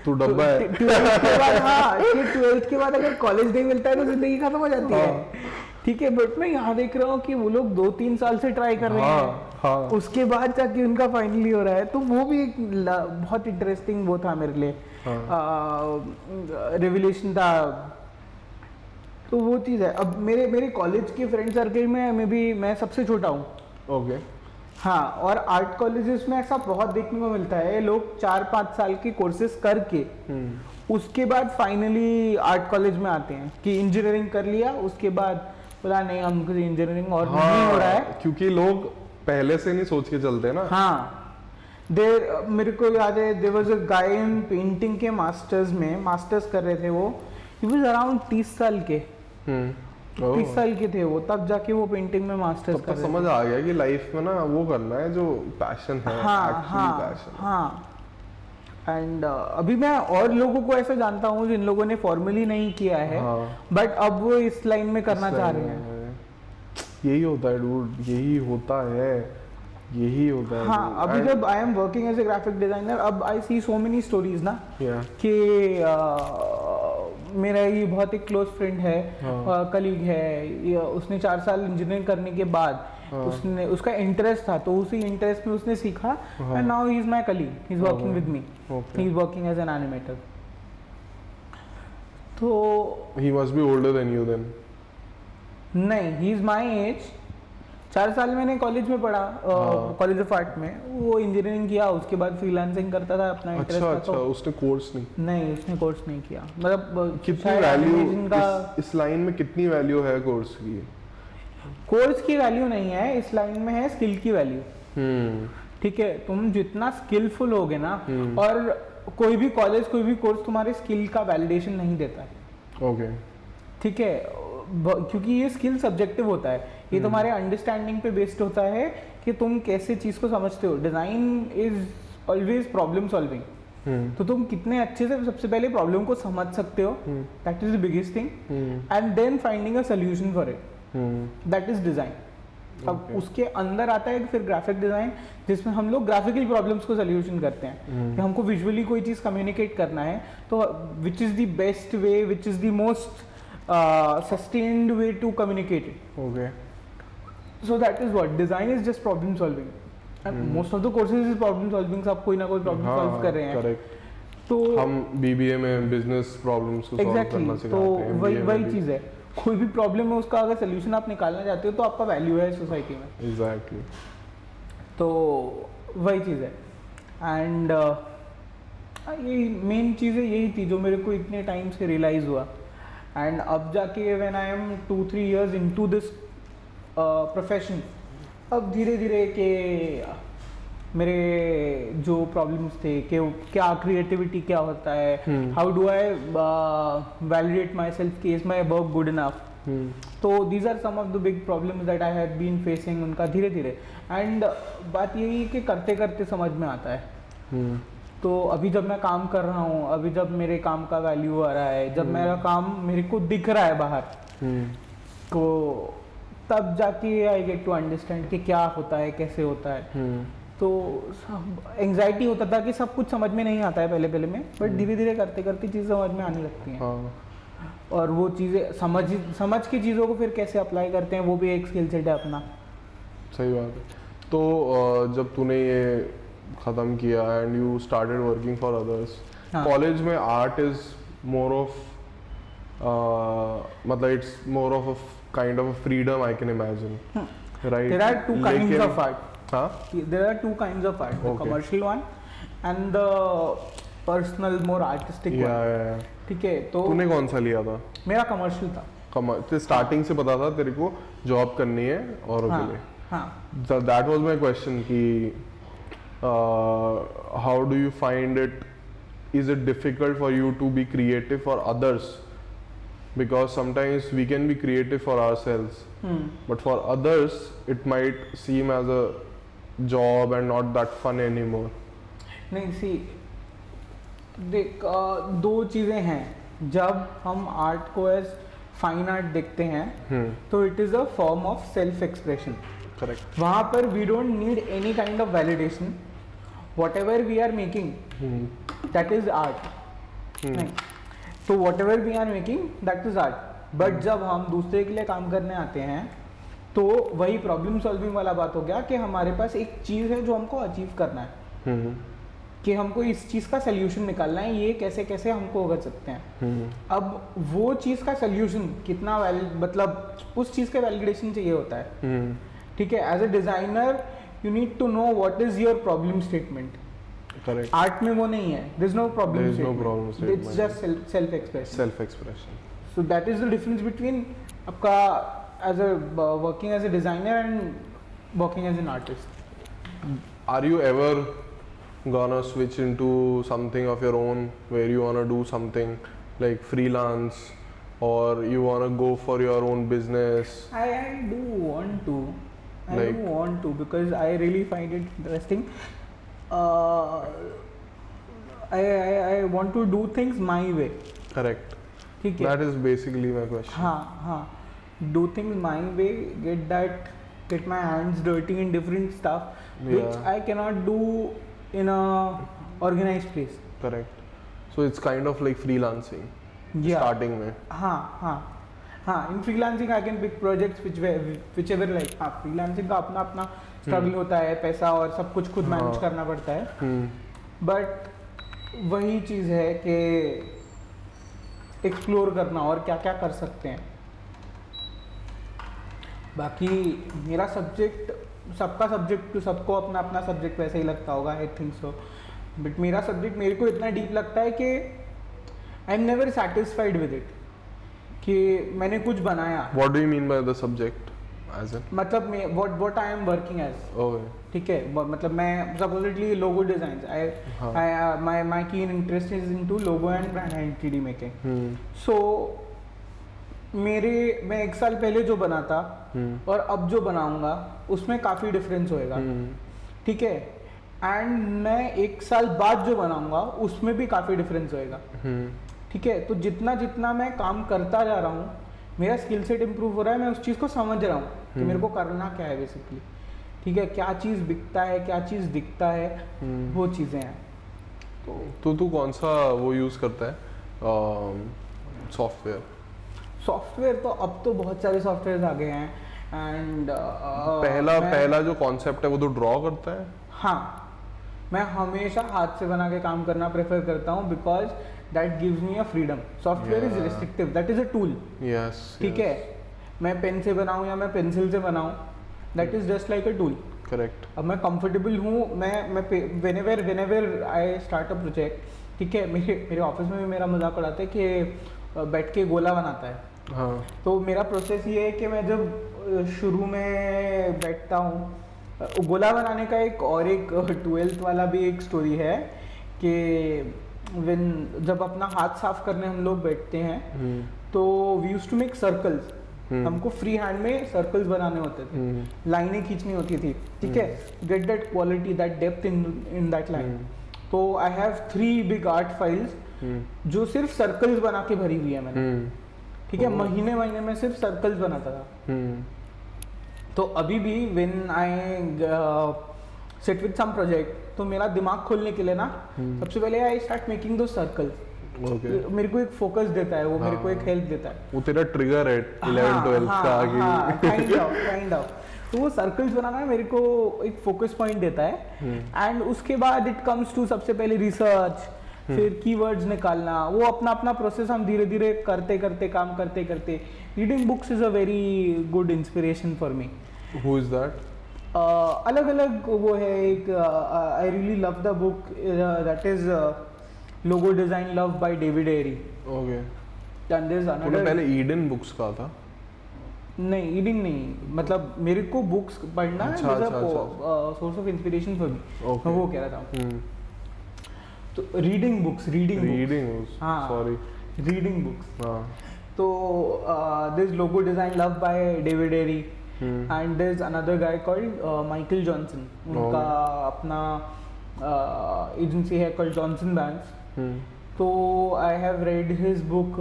तू डब्बा है। 12th के बाद, हाँ कि 12th के बाद अगर कॉलेज नहीं मिलता है तो जिंदगी खत्म हो जाती है। ठीक है, बट मैं यहाँ देख रहा हूँ कि वो लोग 2-3 साल से ट्राई कर रहे हैं, हाँ उसके बाद जाके उनका फाइनली हो रहा है। तो वो भी एक बहुत इंटरेस्टिंग वो था मेरे लिए, रिविलेशन था। तो वो चीज़ है। अब मेरे कॉलेज के फ्रेंड सर्कल में भी मैं सबसे छोटा हूँ। ओके। हाँ, और आर्ट कॉलेजेस में ऐसा बहुत देखने को मिलता है, लोग 4-5 साल के कोर्सेज करके उसके बाद फाइनली आर्ट कॉलेज में आते हैं कि इंजीनियरिंग कर लिया, उसके बाद बोला नहीं हमको इंजीनियरिंग और नहीं हो रहा है। क्योंकि लोग पहले से नहीं सोच के चलते ना। हाँ, मेरे को याद है there was a guy in painting के मास्टर्स कर रहे थे वो, ही वाज अराउंड 30 साल के, 30 साल के थे वो, तब जाके वो पेंटिंग में मास्टर्स तब कर तक रहे समझ आ गया कि लाइफ में ना वो करना है जो पैशन है, एक्चुअली पैशन। हाँ। एंड अभी मैं और लोगों को ऐसा जानता हूँ जिन लोगों ने फॉर्मली नहीं किया है, बट अब वो इस लाइन में करना चाह रहे हैं। यही होता है डूड, यही होता है, यही होता है। हाँ, अभी जब I am working as a graphic designer, अब I C so many stories ना कि मेरा ये बहुत एक क्लोज फ्रेंड है, कलीग है, उसने 4 साल इंजीनियरिंग करने के बाद उसका इंटरेस्ट था, तो उसी इंटरेस्ट में उसने सीखा, and now he is my colleague, he is working with me, he is working as an animator. तो he must be older than you then. नहीं, ही इज माय एज। 4 साल मैंने कॉलेज में पढ़ा, कॉलेज ऑफ आर्ट में, वो engineering किया, उसके बाद फ्रीलांसिंग करता था, अपना इंटरेस्ट था। अच्छा, उसने कोर्स नहीं, उसने कोर्स नहीं किया। मतलब कितनी वैल्यू इस लाइन में, कितनी वैल्यू है कोर्स की? कोर्स की वैल्यू नहीं है इस लाइन में, है स्किल की वैल्यू। ठीक है, तुम जितना स्किलफुल होगे ना, और कोई भी कॉलेज, कोई भी कोर्स तुम्हारे स्किल का वैलिडेशन नहीं देता है। ओके। ठीक है, क्योंकि ये स्किल सब्जेक्टिव होता है, ये तुम्हारे अंडरस्टैंडिंग पे बेस्ड होता है कि तुम कैसे चीज को समझते हो। Design is always problem solving, तो तुम कितने अच्छे से सबसे पहले प्रॉब्लम को समझ सकते हो, that is the biggest thing, and then finding a solution for it, that is design. अब उसके अंदर आता है फिर ग्राफिक डिजाइन, जिसमें हम लोग ग्राफिकल प्रॉब्लम्स को सोल्यूशन करते हैं कि हमको विजुअली कोई चीज कम्युनिकेट करना है, तो which is the best way, which is the most sustained way to communicate it. Okay. So that is what design is, just problem solving. Most of the courses is problem solving, सब कोई ना कोई problem solve कर रहे हैं। Correct. तो हम BBA में बिजनेस प्रॉब्लम्स को सॉल्व करना एग्जैक्टली, सिखाते हैं। तो MBA वही में भी। चीज़ है, कोई भी प्रॉब्लम है उसका अगर सोल्यूशन आप निकालना चाहते हो तो आपका वैल्यू है सोसाइटी में। एग्जैक्टली। तो वही चीज़ है। एंड यही मेन चीज़ें यही थी जो मेरे को इतने टाइम से रियलाइज़ हुआ। एंड अब जाके when I am 2-3 years into this profession, अब धीरे धीरे के मेरे जो प्रॉब्लम्स थे कि क्या क्रिएटिविटी क्या होता है, how do I validate myself कि is my work good enough. तो these are some of the big problems that I have been facing उनका धीरे धीरे। एंड बात यही है कि करते करते समझ में आता है। तो अभी जब मैं काम कर रहा हूँ, अभी जब मेरे काम का वैल्यू आ रहा है, जब मेरा काम मेरे को दिख रहा है बाहर, तो तब जाके आई गेट टू अंडरस्टैंड कि क्या होता है, कैसे होता है। तो एंग्जाइटी होता था कि सब कुछ समझ में नहीं आता है पहले पहले में, बट धीरे धीरे करते करते चीज़ें समझ में आने लगती हैं। हाँ। और वो चीज़ें समझ के चीज़ों को फिर कैसे अप्लाई करते हैं वो भी एक स्किल सेट है अपना। सही बात है। तो जब तूने ये ख़त्म किया and you started working for others, college में आर्ट इज़ मोर ऑफ मतलब it's more of a kind of a freedom I can imagine, right? There are two kinds of art. हाँ? There are two kinds of art, the Okay. commercial one and the personal, more artistic one. या ठीक है, तो तूने कौन सा लिया था? मेरा कमर्शियल था। तो स्टार्टिंग से पता था तेरे को जॉब करनी है और हाँ, के लिए। हाँ। दैट वाज माय क्वेश्चन कि how do you find it, is it difficult for you to be creative for others, because sometimes we can be creative for ourselves, but for others it might seem as a job and not that fun anymore. नहीं सी देख, दो चीज़ें हैं। जब हम art को as fine art देखते हैं तो it is a form of self expression. Correct. वहाँ पर we don't need any kind of validation, whatever we are making that is art. नहीं, तो whatever we are making that is art. But जब हम दूसरे के लिए काम करने आते हैं तो वही प्रॉब्लम सॉल्विंग वाला बात हो गया कि हमारे पास एक चीज़ है जो हमको अचीव करना है, कि हमको इस चीज़ का सोल्यूशन निकालना है, ये कैसे कैसे हमको कर सकते हैं। अब वो चीज़ का सोल्यूशन कितना मतलब उस चीज़ का वैलिडेशन चाहिए होता है। ठीक है, as a designer you need to know what is your problem statement. Correct. Art में वो नहीं है, there is no problem There is no problem statement. It's just self expression. Self expression. So that is the difference between आपका as a working as a designer and working as an artist. Are you ever gonna switch into something of your own where you wanna do something like freelance, or you wanna go for your own business? I do want to. Like- do want to because I really find it interesting. I want to do things my way. Correct. ठीक है, That is basically my question. हाँ हाँ, do things my way, get my hands dirty in different stuff which Yeah. I cannot do in a organized place. Correct. So it's kind of like freelancing. Yeah. Starting में. हाँ हाँ हाँ, in freelancing I can pick projects whichever like, हाँ freelancing का अपना अपना struggle होता है, पैसा और सब कुछ खुद मैनेज करना पड़ता है। बट वही चीज़ है कि एक्सप्लोर करना और क्या क्या कर सकते हैं। बाकी मेरा सब्जेक्ट, सबका सब्जेक्ट सबको अपना अपना सब्जेक्ट वैसे ही लगता होगा, आई थिंक सो, बट मेरा सब्जेक्ट मेरे को इतना डीप लगता है कि I am never satisfied with it, कि मैंने कुछ बनाया। What do you mean by the subject? As in? मतलब मैं what I am working as, Okay. ठीक है, मतलब मैं supposedly logo design, I my keen interest is into logo and brand identity making. So मैं 1 साल पहले जो बना था और अब जो बनाऊंगा उसमें काफ़ी डिफरेंस होएगा। ठीक है, एंड मैं 1 साल बाद जो बनाऊंगा उसमें भी काफ़ी डिफरेंस होएगा। ठीक है, तो जितना जितना मैं काम करता जा रहा हूँ मेरा स्किल सेट इम्प्रूव हो रहा है, मैं उस चीज़ को समझ रहा हूँ कि मेरे को करना क्या है बेसिकली। ठीक है, क्या चीज़ बिकता है, क्या चीज़ दिखता है, वो चीज़ें हैं। तो तू कौन सा वो यूज़ करता है सॉफ्टवेयर? सॉफ्टवेयर तो अब तो बहुत सारे सॉफ्टवेयर आ गए हैं, एंड पहला जो कॉन्सेप्ट है वो तो ड्रॉ करता है। हाँ, मैं हमेशा हाथ से बना के काम करना प्रेफर करता हूँ because that gives me a freedom. Software is restrictive, that is a tool. Yes, ठीक है, मैं पेन से बनाऊँ या मैं पेंसिल से बनाऊँ, that is just like a tool. Correct. अब मैं कंफर्टेबल हूँ, मैं whenever I start a project, ठीक है, मेरे ऑफिस में भी मेरा मजाक उड़ाते हैं कि बैठ के गोला बनाता है। हाँ, तो मेरा प्रोसेस ये है कि मैं जब शुरू में बैठता हूँ, गोला बनाने का एक 12th वाला भी एक स्टोरी है कि जब अपना हाथ साफ करने हम लोग बैठते हैं तो we used to make circles. हमको फ्री हैंड में सर्कल्स बनाने होते थे, लाइनें खींचनी होती थी, ठीक है, get that quality, that depth in that line. तो I have 3 big art files जो सिर्फ सर्कल्स बना के भरी हुई है मैंने, ठीक है, महीने में सिर्फ सर्कल्स बनाता था। तो अभी भी when I sit with some project, तो मेरा दिमाग खोलने के लिए ना सबसे पहले आई स्टार्ट मेकिंग दो सर्कल्स। मेरे को एक फोकस देता है वो, मेरे को एक हेल्प देता है। वो तेरा ट्रिगर है 11-12 का आगे। काइंड ऑफ तो वो सर्कल्स बनाना मेरे को एक फोकस पॉइंट देता है। एंड उसके बाद इट कम्स टू सबसे पहले रिसर्च, फिर कीवर्ड्स निकालना, वो अपना अपना प्रोसेस हम धीरे धीरे करते करते काम करते करते। Reading books is a very good inspiration for me. Who is that? अलग अलग वो है, एक I really love the book that is logo design love by David Airey. Okay. And there is तूने अनदर, पहले ईडन बुक्स का था? नहीं ईडिंग नहीं, मतलब मेरे को बुक्स पढ़ना है source of inspiration for me, मैं वो कह रहा था। तो रीडिंग बुक्स, हाँ, सॉरी, रीडिंग बुक्स। हाँ। तो this logo design love by David Airey and there is another guy called Michael Johnson. उनका अपना एजेंसी है कॉल्ड जॉनसन बैंक्स। तो I have read his book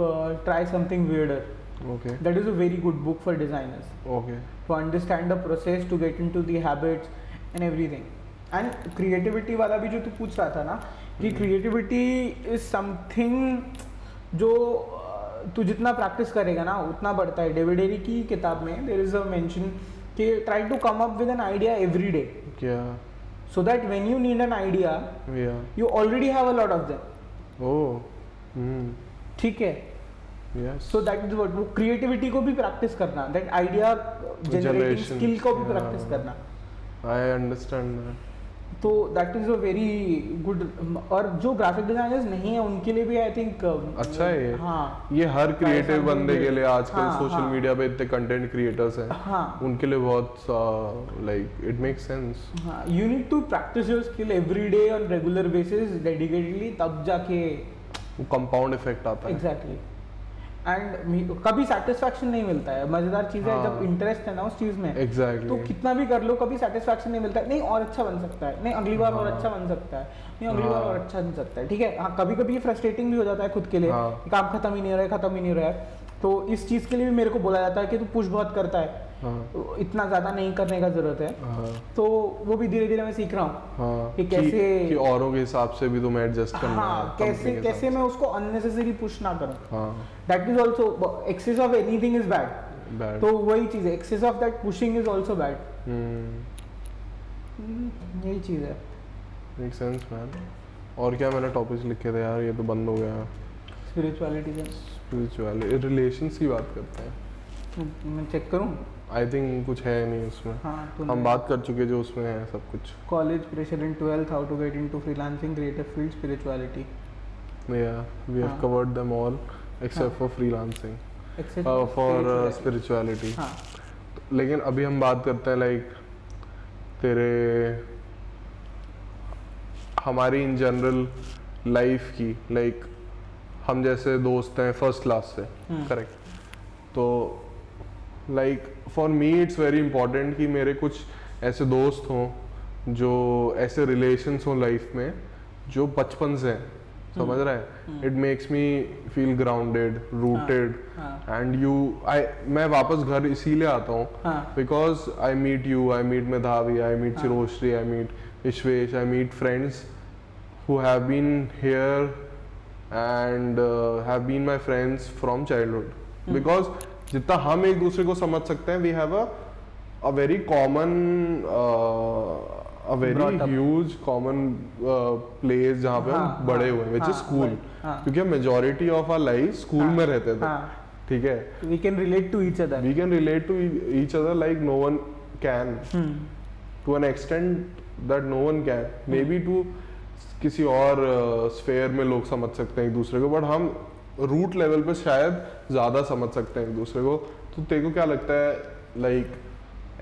try something weirder. Okay. That is a very good book for designers. Okay. To understand the process, to get into the habits and everything. And creativity वाला भी जो तू पूछ रहा था ना, कि creativity is something जो तू जितना प्रैक्टिस करेगा ना उतना बढ़ता है। डेविड एरी की किताब में there is a mention कि try to come up with an idea every day. Yeah. So that when you need an idea, Yeah. you already have a lot of them. Oh. ठीक है। Yes. So that is what, वो creativity को भी practice करना, that idea generating skill को भी practice करना। I understand that. तो that is a very good। और जो ग्राफिक डिजाइनर्स नहीं है उनके लिए भी आई थिंक अच्छा है ये। हाँ, ये हर क्रिएटिव बंदे के लिए आजकल हाँ, सोशल हाँ, मीडिया पे इतने कंटेंट क्रिएटर्स हैं, हाँ, उनके लिए बहुत लाइक इट मेक्स सेंस। हाँ, you need to practice your skill every day on regular basis dedicatedly, तब जाके वो कंपाउंड इफेक्ट आता है। एग्जैक्टली। एंड कभी सेटिस्फैक्शन नहीं मिलता है। मजेदार चीज है, जब इंटरेस्ट है ना उस चीज में, एग्जैक्टली, तो कितना भी कर लो कभी सेटिस्फैक्शन नहीं मिलता है। नहीं और अच्छा बन सकता है, नहीं अगली बार और अच्छा बन सकता है, नहीं अगली बार और अच्छा बन सकता है, ठीक है। हाँ, कभी कभी फ्रस्ट्रेटिंग भी हो जाता है खुद के लिए, काम खत्म ही नहीं हो रहा है। तो इस चीज के लिए भी मेरे को बोला जाता है कि तू पुश बहुत करता है, इतना ज्यादा नहीं करने का जरूरत है। तो वो भी धीरे धीरे मैं सीख रहा हूँ कि कैसे कि औरों के हिसाब से भी तुम्हें एडजस्ट करना है, कैसे मैं उसको अननेसेसरी पुश ना करूँ। That is also excess of anything is bad. तो वही चीज है, excess of that pushing is also bad. यही चीज है। Make sense man. और क्या मैंने टॉपिक्स लिखे थे यार, ये तो बंद हो गया। स्पिरिचुअलिटी का, स्पिरिचुअलिटी, रिलेशंस की बात करते हैं। मैं चेक करूं? आई थिंक कुछ है नहीं उसमें। हाँ, हम बात कर चुके जो उसमें है सब कुछ। College pressure in 12th, how to get into freelancing, creative field, spirituality. Yeah, we have covered them all except for freelancing, for spirituality. हाँ. लेकिन अभी हम बात करते हैं लाइक तेरे हमारी इन जनरल लाइफ की, लाइक हम जैसे दोस्त हैं फर्स्ट क्लास से, करेक्ट? तो like for me it's very important कि मेरे कुछ ऐसे दोस्त हों जो ऐसे रिलेशंस हों लाइफ में जो बचपन से हैं, समझ रहा है? It makes me feel grounded, rooted, and मैं वापस घर इसीलिए आता हूँ because I meet you, I meet Medhavi, I meet Chiroshree, I meet Vishwesh, I meet friends who have been here and have been my friends from childhood. Because जितना हम एक दूसरे को समझ सकते हैं, we have a a very common a very Brought up. huge common place जहाँ पे हाँ, हम बड़े हाँ, हुए which हाँ, is school right, हाँ. क्योंकि majority of our life school हाँ, में रहते थे हाँ. ठीक है We can relate to each other. we can relate to each other like no one can to an extent that no one can maybe to किसी और स्फेयर में लोग समझ सकते हैं एक दूसरे को बट हम रूट लेवल पे शायद ज़्यादा समझ सकते हैं एक दूसरे को तो तेरे को क्या लगता है लाइक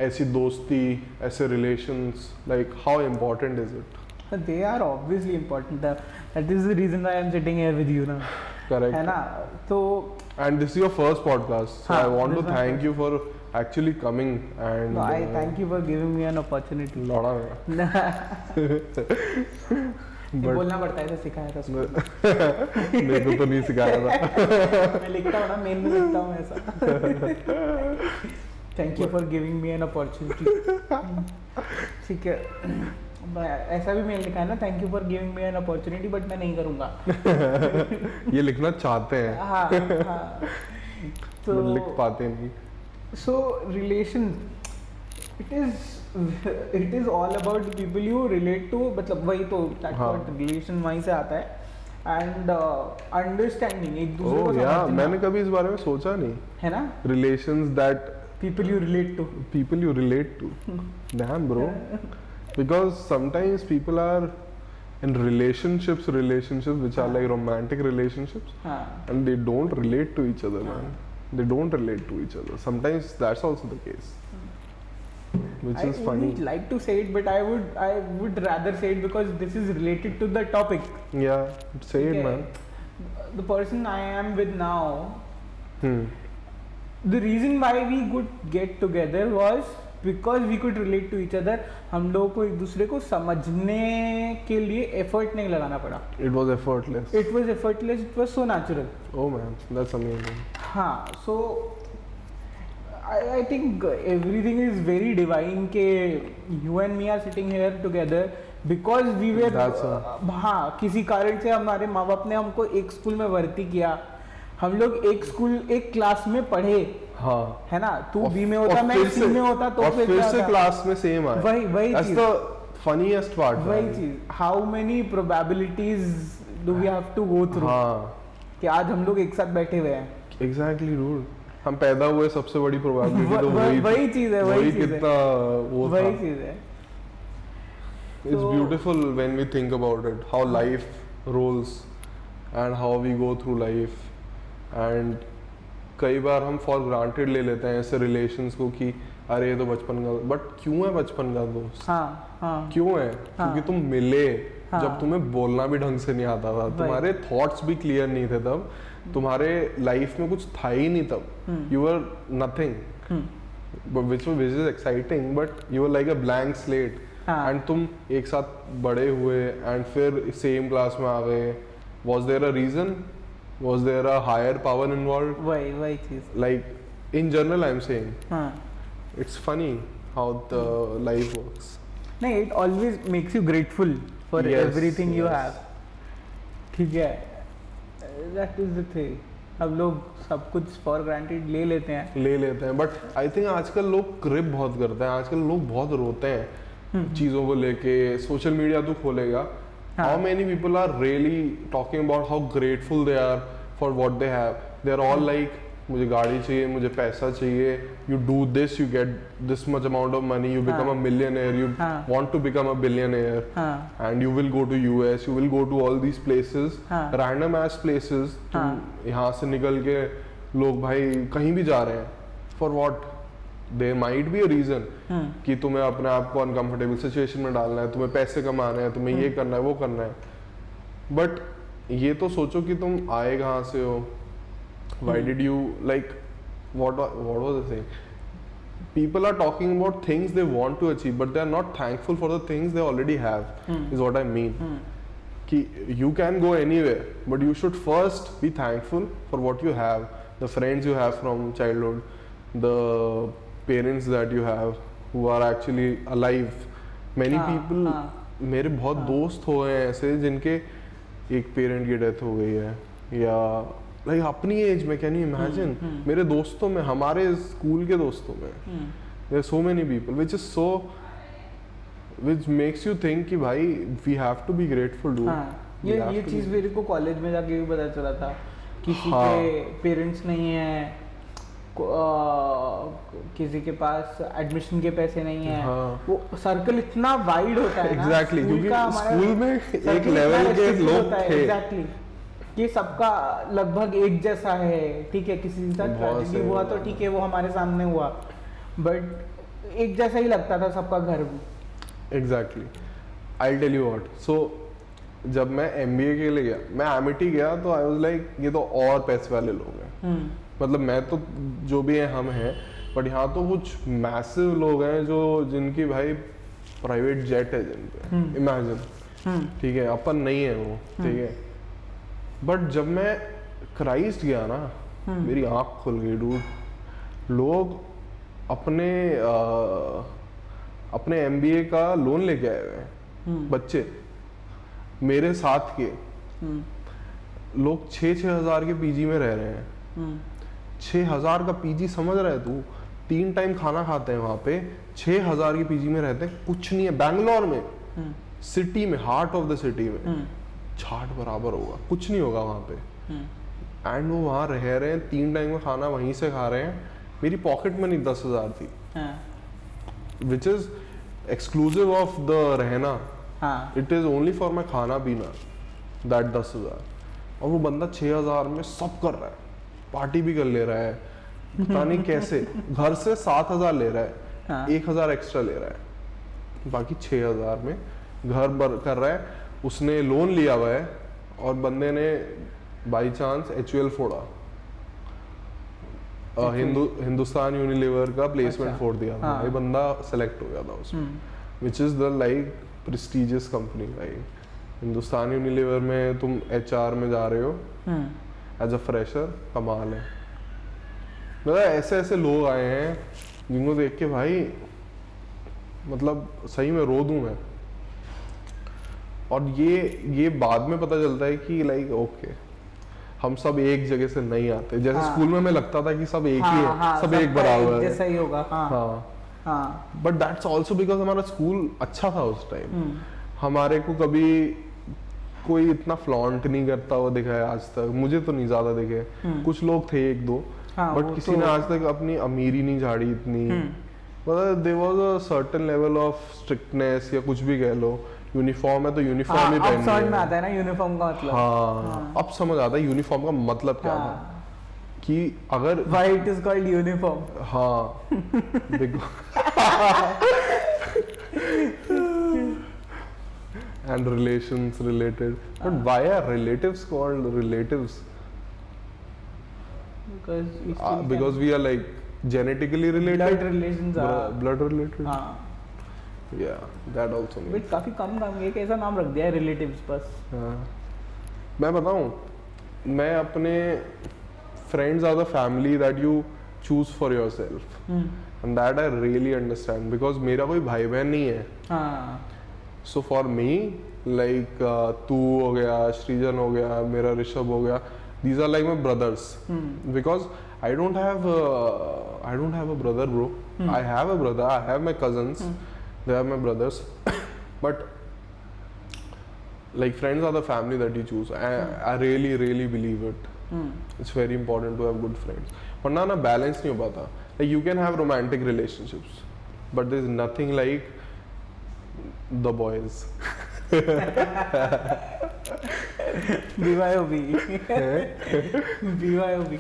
ऐसी दोस्ती ऐसे relations like how important is it They are obviously important. That is the reason why I'm sitting here with you now. Correct है ना? तो and this is your first podcast so हाँ, I want to this was thank you for actually coming and no, I thank you for giving me an opportunity. लौड़ा मेरा ये बोलना पड़ता है तो सिखाया था उसको। मेरे को तो नहीं सिखाया था मैं लिखता हूँ ना, मेल में लिखता हूँ ऐसा। Thank you for giving me an opportunity. ठीक है, ऐसा भी मेल लिखा है ना, thank you for giving me an opportunity, but मैं नहीं करूँगा। ये लिखना चाहते हैं हाँ हाँ, तो but लिख पाते नहीं so relation, it is all about the people you relate to, मतलब वही तो that's हाँ. what relation वहीं से आता है, and understanding एक दूसरे को ओह या समझना, मैंने कभी इस बारे में सोचा नहीं है ना, relations that people you relate to. people you relate to damn bro because sometimes people are in relationships which are like romantic relationships हाँ, and they don't relate to each other man they don't relate to each other sometimes that's also the case which I is funny wouldn't like to say it, but I would rather say it because this is related to the topic. yeah say it Okay. man The person I am with now, hmm the reason why we could get together was because we could relate to each other. हम लोगों को एक दूसरे को समझने के लिए effort नहीं लगाना पड़ा. it was effortless It was effortless. It was so natural. oh man that's amazing हाँ, so I think everything is very divine के you and me are sitting here together because we were That's हाँ, किसी कारण से हमारे माँ बाप ने हमको एक स्कूल में भर्ती किया, हम लोग एक क्लास में पढ़े, हाँ है ना, तू और- बी में होता और मैं फिर सी से- में होता तो और फिर क्या से था? क्लास में सेम आए वही that's चीज, the funniest part वही man. चीज, how many probabilities do we have to go through हाँ कि आज हम लोग एक साथ बैठे हुए हैं. एग्जैक्टली रूल हम पैदा हुए सबसे बड़ी प्रोबेबिलिटी तो वही चीज है, वही चीज है, कितना वो था वही चीज है. it's So- beautiful when we think about it how life rolls and how we go through life and कई बार हम फॉर ग्रांटेड ले लेते हैं ऐसे रिलेशंस को कि अरे ये तो बचपन का बट क्यों है बचपन का दोस्त हाँ हाँ क्यों है क्योंकि तुम मिले हाँ. जब तुम्हें बोलना भी ढंग से नहीं आता था तुम्हारे थॉट्स भी क्लियर नहीं थे तब तुम्हारे लाइफ में कुछ था ही नहीं तब you were nothing which is exciting but you were like a blank slate हाँ. and तुम एक साथ बड़े हुए and फिर सेम क्लास में आ गए was there a reason was there a higher power involved वही चीज. like in general I'm saying हाँ, it's funny how the life works नहीं, it always makes you grateful for Yes, everything you yes. have. ठीक है, that is the thing. अब लोग सब कुछ फॉर ग्रांटेड ले लेते हैं. बट आई थिंक आजकल लोग क्रिप बहुत करते हैं आजकल लोग बहुत रोते हैं चीज़ों को लेके सोशल मीडिया तो खोलेगा हाँ. How many people are really talking about how grateful they are for what they have they are all like मुझे गाड़ी चाहिए मुझे पैसा चाहिए you do this you get this much amount of money you become a millionaire you हाँ. Want to become a billionaire हाँ, and you will go to US, you will go to all these places, हाँ. random ass places. हाँ. तुम यहाँ से निकल के लोग भाई कहीं भी जा रहे हैं. For what? There might be a reason कि तुम्हें अपने आप को uncomfortable situation में डालना है, तुम्हें पैसे कमाने हैं, तुम्हें ये करना है, वो करना है. But ये तो सोचो कि तुम आए कहाँ से हो? Why did you like? What was I saying? People are talking about things they want to achieve but they are not thankful for the things they already have is what I mean कि you can go anywhere but you should first be thankful for what you have the friends you have from childhood the parents that you have who are actually alive many हाँ, people हाँ. मेरे बहुत दोस्त हुए हैं ऐसे जिनके एक पेरेंट की डेथ हो गई है या लाइक अपनी एज में कैन यू इमेजिन मेरे दोस्तों में हमारे स्कूल के दोस्तों में there so many people which makes you think कि भाई we have to be grateful dude. हाँ, We have ये to चीज़ be- मेरे को कॉलेज में जाके भी पता चला था, किसी हाँ। के पेरेंट्स नहीं है, किसी के पास एडमिशन के पैसे नहीं है, हाँ। वो सर्कल इतना वाइड होता है ना, Exactly, स्कूल क्योंकि का हमारा स्कूल में circle एक इतना level के restricted लोग होता है, थे। exactly, कि सबका लगभग एक जैसा है, ठीक है, किसी के साथ बहुत ट्रेजेडी सही हुआ तो बात ठीक है, वो हमारे सामने हुआ, बट एक जैसा ही लगता था सबका घर भी। Exactly I tell you what so जब मैं MBA के लिए गया, मैं एमिटी गया तो आई वाज लाइक ये तो और पैसे वाले लोग हैं, मतलब मैं तो जो भी है हम हैं, बट यहाँ तो कुछ मैसिव लोग हैं जो जिनकी भाई प्राइवेट जेट है जिन पे, इमेजिन, ठीक है, अपन नहीं है वो, ठीक है, बट जब मैं क्राइस्ट गया ना, मेरी आँख खुल गई डूड। लोग अपने अपने MBA का लोन लेके आए हुए हैं, बच्चे मेरे साथ के लोग 6-6 हज़ार के PG में रह रहे हैं। 6,000 का PG समझ रहा है तू, 3 टाइम खाना खाते हैं वहाँ पे, 6,000 की PG में रहते हैं, कुछ नहीं है। बैंगलोर में, सिटी में, हार्ट ऑफ द सिटी में, छाट बराबर होगा, कुछ नहीं होगा वहाँ पे। एंड वो वहाँ रह रहे हैं, 3 टाइम का खाना वहीं से खा रहे हैं। मेरी पॉकेट मनी 10,000 थी, which is exclusive of the रहना, it is only for my खाना पीना, दैट 10,000। और वो बंदा 6,000 में सब कर रहा है, पार्टी भी कर ले रहा है, पता नहीं कैसे, घर से 7,000 ले रहा है, 1,000 एक्स्ट्रा ले रहा है, बाकी 6,000 में घर कर रहा है। उसने लोन लिया हुआ है और बंदे ने बाई चांस HUL फोड़ा, हिंदुस्तान यूनिलीवर का प्लेसमेंट फोड़ दिया था, भाई बंदा सेलेक्ट हो गया था उसमें, which is the like prestigious company. भाई हिंदुस्तान यूनिलीवर में तुम HR में जा रहे हो एज अ फ्रेशर, कमाल है। मतलब ऐसे ऐसे लोग आए हैं जिनको देख के भाई मतलब सही में रो दूं मैं। और ये बाद में पता चलता है कि लाइक ओके, हम सब एक जगह से नहीं आते। जैसे स्कूल में हमें लगता था कि सब एक ही है, सब एक बराबर है, जैसा ही होगा। बट दैट्स आल्सो बिकॉज हमारा स्कूल अच्छा था उस टाइम। हमारे को कभी कोई इतना फ्लॉन्ट नहीं करता हुआ दिखा है आज तक, मुझे तो नहीं ज्यादा दिखे, कुछ लोग थे एक दो, बट किसी ने आज तक अपनी अमीरी नहीं झाड़ी इतनी। मतलब there was a certain level of strictness या कुछ भी कह लो। यूनिफॉर्म है तो यूनिफॉर्म ही पहनना है। समझ में आता है ना यूनिफॉर्म का मतलब। हाँ, अब समझ आता है यूनिफॉर्म का मतलब क्या था, कि अगर why it is called uniform. हाँ and relations related, but why are relatives called relatives? Because we are like genetically related, blood relations are blood related. हाँ, yeah, that also means. But काफी कम काम एक ऐसा नाम रख दिया है रिलेटिव्स बस। हाँ, मैं बताऊं, मैं अपने friends are the family that you choose for yourself, and that I really understand because मेरा कोई भाई बहन नहीं है। हाँ, So for me, like तू हो गया, श्रीजन हो गया, मेरा ऋषभ हो गया, these are like my brothers. Because I don't have a brother, bro. I have a brother. I have my cousins. They are my brothers. But like friends are the family that you choose. I really really believe it. It's very important to have good friends. वरना ना balance नहीं हो पाता. Like you can have romantic relationships, but there is nothing like the boys. BYOB BYOB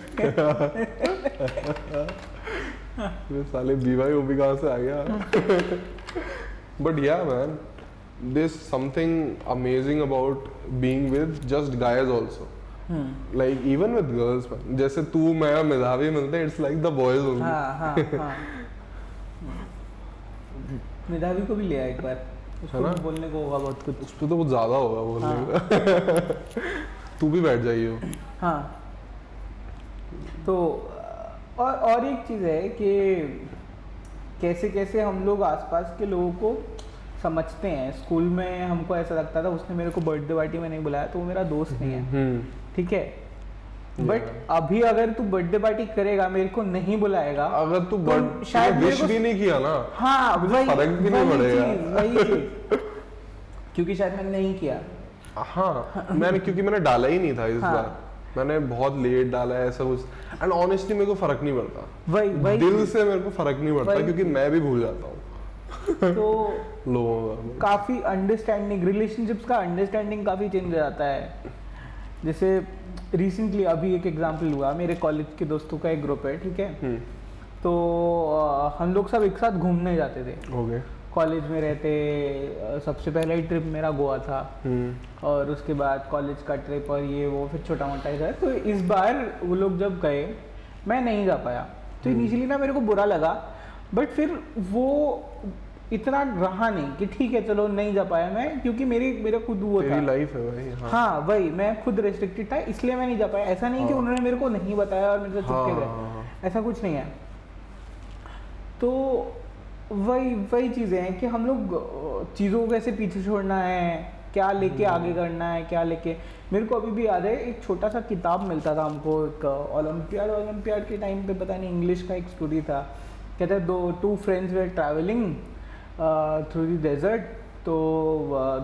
ये साले BYOB कहाँ से आ गया? But yeah man, there's something amazing about being with just guys also. Like even with girls man, जैसे तू मैं और मेधावी मिलते हैं, it's like the boys only. हाँ, मेधावी को भी लिया एक बार, उसको भी बोलने को होगा बहुत कुछ। उस पे तो बहुत ज्यादा होगा बोलने का। तू भी बैठ जाइए। हाँ, तो और एक चीज़ है कि कैसे कैसे हम लोग आसपास के लोगों को समझते हैं। स्कूल में हमको ऐसा लगता था उसने मेरे को बर्थडे पार्टी में नहीं बुलाया तो वो मेरा दोस्त नहीं है, ठीक है, बट अभी अगर तू बर्थडे पार्टी करेगा, मेरे को नहीं बुलाएगा, अगर तू शायद विश भी नहीं किया ना, हाँ वही फर्क भी नहीं पड़ेगा। वही चीज क्योंकि शायद मैंने नहीं किया। हाँ क्योंकि मैंने डाला ही नहीं था इस बार, मैंने बहुत लेट डाला है ऐसा कुछ, एंड ऑनेस्टली मेरे को फर्क नहीं पड़ता, वही दिल से मेरे को फर्क नहीं पड़ता, क्योंकि मैं भी भूल जाता हूँ तो लोगों का। काफी अंडरस्टैंडिंग, रिलेशनशिप्स का अंडरस्टैंडिंग काफी चेंज हो जाता है। जैसे रिसेंटली अभी एक एग्जांपल हुआ, मेरे कॉलेज के दोस्तों का एक ग्रुप है, ठीक है, तो हम लोग सब एक साथ घूमने जाते थे। ओके। कॉलेज में रहते, सबसे पहला ही ट्रिप मेरा गोवा था, और उसके बाद कॉलेज का ट्रिप और ये वो फिर छोटा मोटा इधर। तो इस बार वो लोग जब गए, मैं नहीं जा पाया, तो इनिशियली ना मेरे को बुरा लगा, बट फिर वो इतना रहा नहीं कि ठीक है चलो नहीं जा पाया मैं, क्योंकि मेरा खुद वो था, लाइफ है भाई। हाँ वही, मैं खुद रेस्ट्रिक्टेड था इसलिए मैं नहीं जा पाया। ऐसा नहीं कि उन्होंने मेरे को नहीं बताया और मेरे से चुप के गए, ऐसा कुछ नहीं है। तो वही चीज़ें हैं कि हम लोग चीज़ों को कैसे पीछे छोड़ना है, क्या लेके आगे करना है, क्या लेके। मेरे को अभी भी याद है, एक छोटा सा किताब मिलता था हमको, एक ओलंपियाड के टाइम पे, पता नहीं इंग्लिश का एक स्टोरी था, कहते हैं two friends were travelling through the desert, तो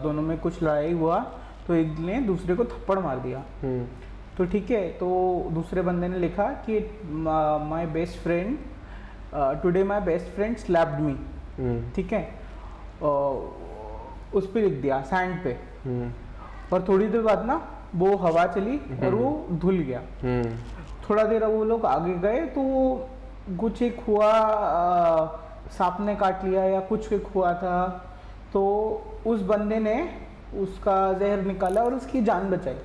दोनों में कुछ लड़ाई हुआ, तो एक ने दूसरे को थप्पड़ मार दिया। तो ठीक है, तो दूसरे बंदे ने लिखा कि my best friend today my best friend slapped मी, ठीक है, उस पर लिख दिया सैंड पे, और थोड़ी देर बाद ना वो हवा चली और वो धुल गया। थोड़ा देर वो लोग आगे गए तो कुछ एक हुआ, सांप ने काट लिया या कुछ एक हुआ था, तो उस बंदे ने उसका जहर निकाला और उसकी जान बचाई।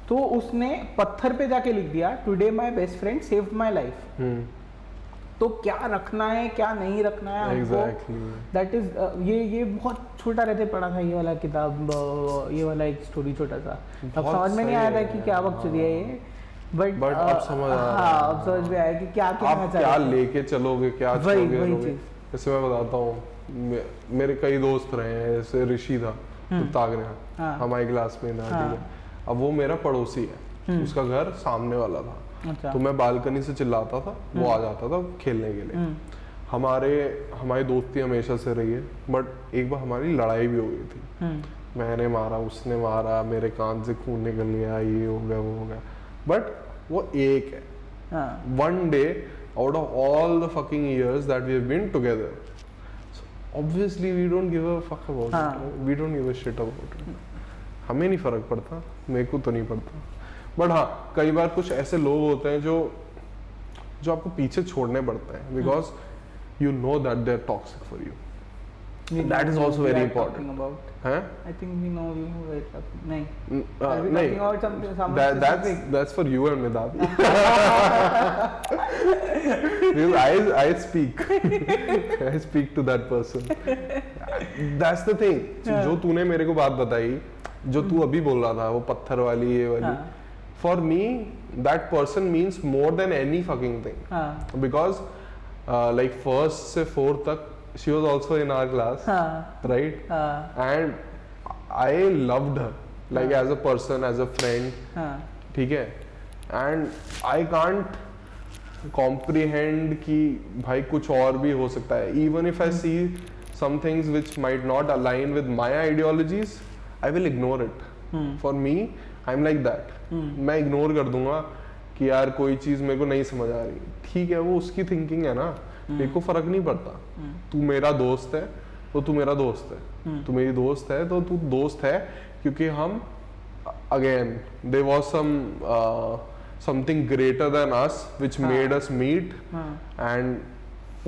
तो उसने पत्थर पे जाके लिख दिया, today my best friend saved my life. तो क्या रखना है क्या नहीं रखना है हमको, दैट इज ये बहुत छोटा रहते पढ़ा था ये वाला किताब, ये वाला एक स्टोरी छोटा सा, अब समझ में नहीं आया था कि क्या वक्त है ये, बट अब समझ अब समझ में आया कि क्या क्या लेके चलोगे, क्या छोड़ोगे। जैसे मैं बताता हूँ, मेरे कई दोस्त रहे हैं, जैसे ऋषि था तागने, हमारी क्लास में ना, ठीक है, अब वो मेरा पड़ोसी है, उसका घर सामने वाला था। अच्छा। तो मैं बालकनी से चिल्लाता था, वो आ जाता था खेलने के लिए। हमारी दोस्ती हमेशा से रही है, बट एक बार हमारी लड़ाई भी हो गई थी, मैंने मारा, उसने मारा, मेरे कान से खून निकल गया, ये हो गया वो हो गया, बट वो एक है, one day out of all the fucking years that we have been together, so obviously we don't give a fuck about it, we don't give a shit about it, हमें नहीं फर्क पड़ता, मेरे को तो नहीं पड़ता। बट हाँ, कई बार कुछ ऐसे लोग होते हैं जो आपको पीछे छोड़ने पड़ते हैं, because you know that they are toxic for you, that is also very important. I think we know नहीं, that's for you and Medadi. Because I speak to that person. That's the thing. जो तूने मेरे को बात बताई, जो तू अभी बोल रहा था, वो पत्थर वाली ये वाली, for me that person means more than any fucking thing. Because like first से fourth तक she was also in our class, right? And I loved her, like as a person, as a friend, ठीक है, and I can't comprehend कि भाई कुछ और भी हो सकता है, even if I see some things which might not align with my ideologies, I will ignore it. For me, I'm like that. मैं ignore कर दूंगा कि यार कोई चीज़ मेरे को नहीं समझ आ रही, ठीक है, वो उसकी थिंकिंग है ना, मेरे को फर्क नहीं पड़ता। तू मेरा दोस्त है तो तू मेरा दोस्त है, तू मेरी दोस्त है तो तू दोस्त है, क्योंकि हम again there was something greater than us which made us meet, and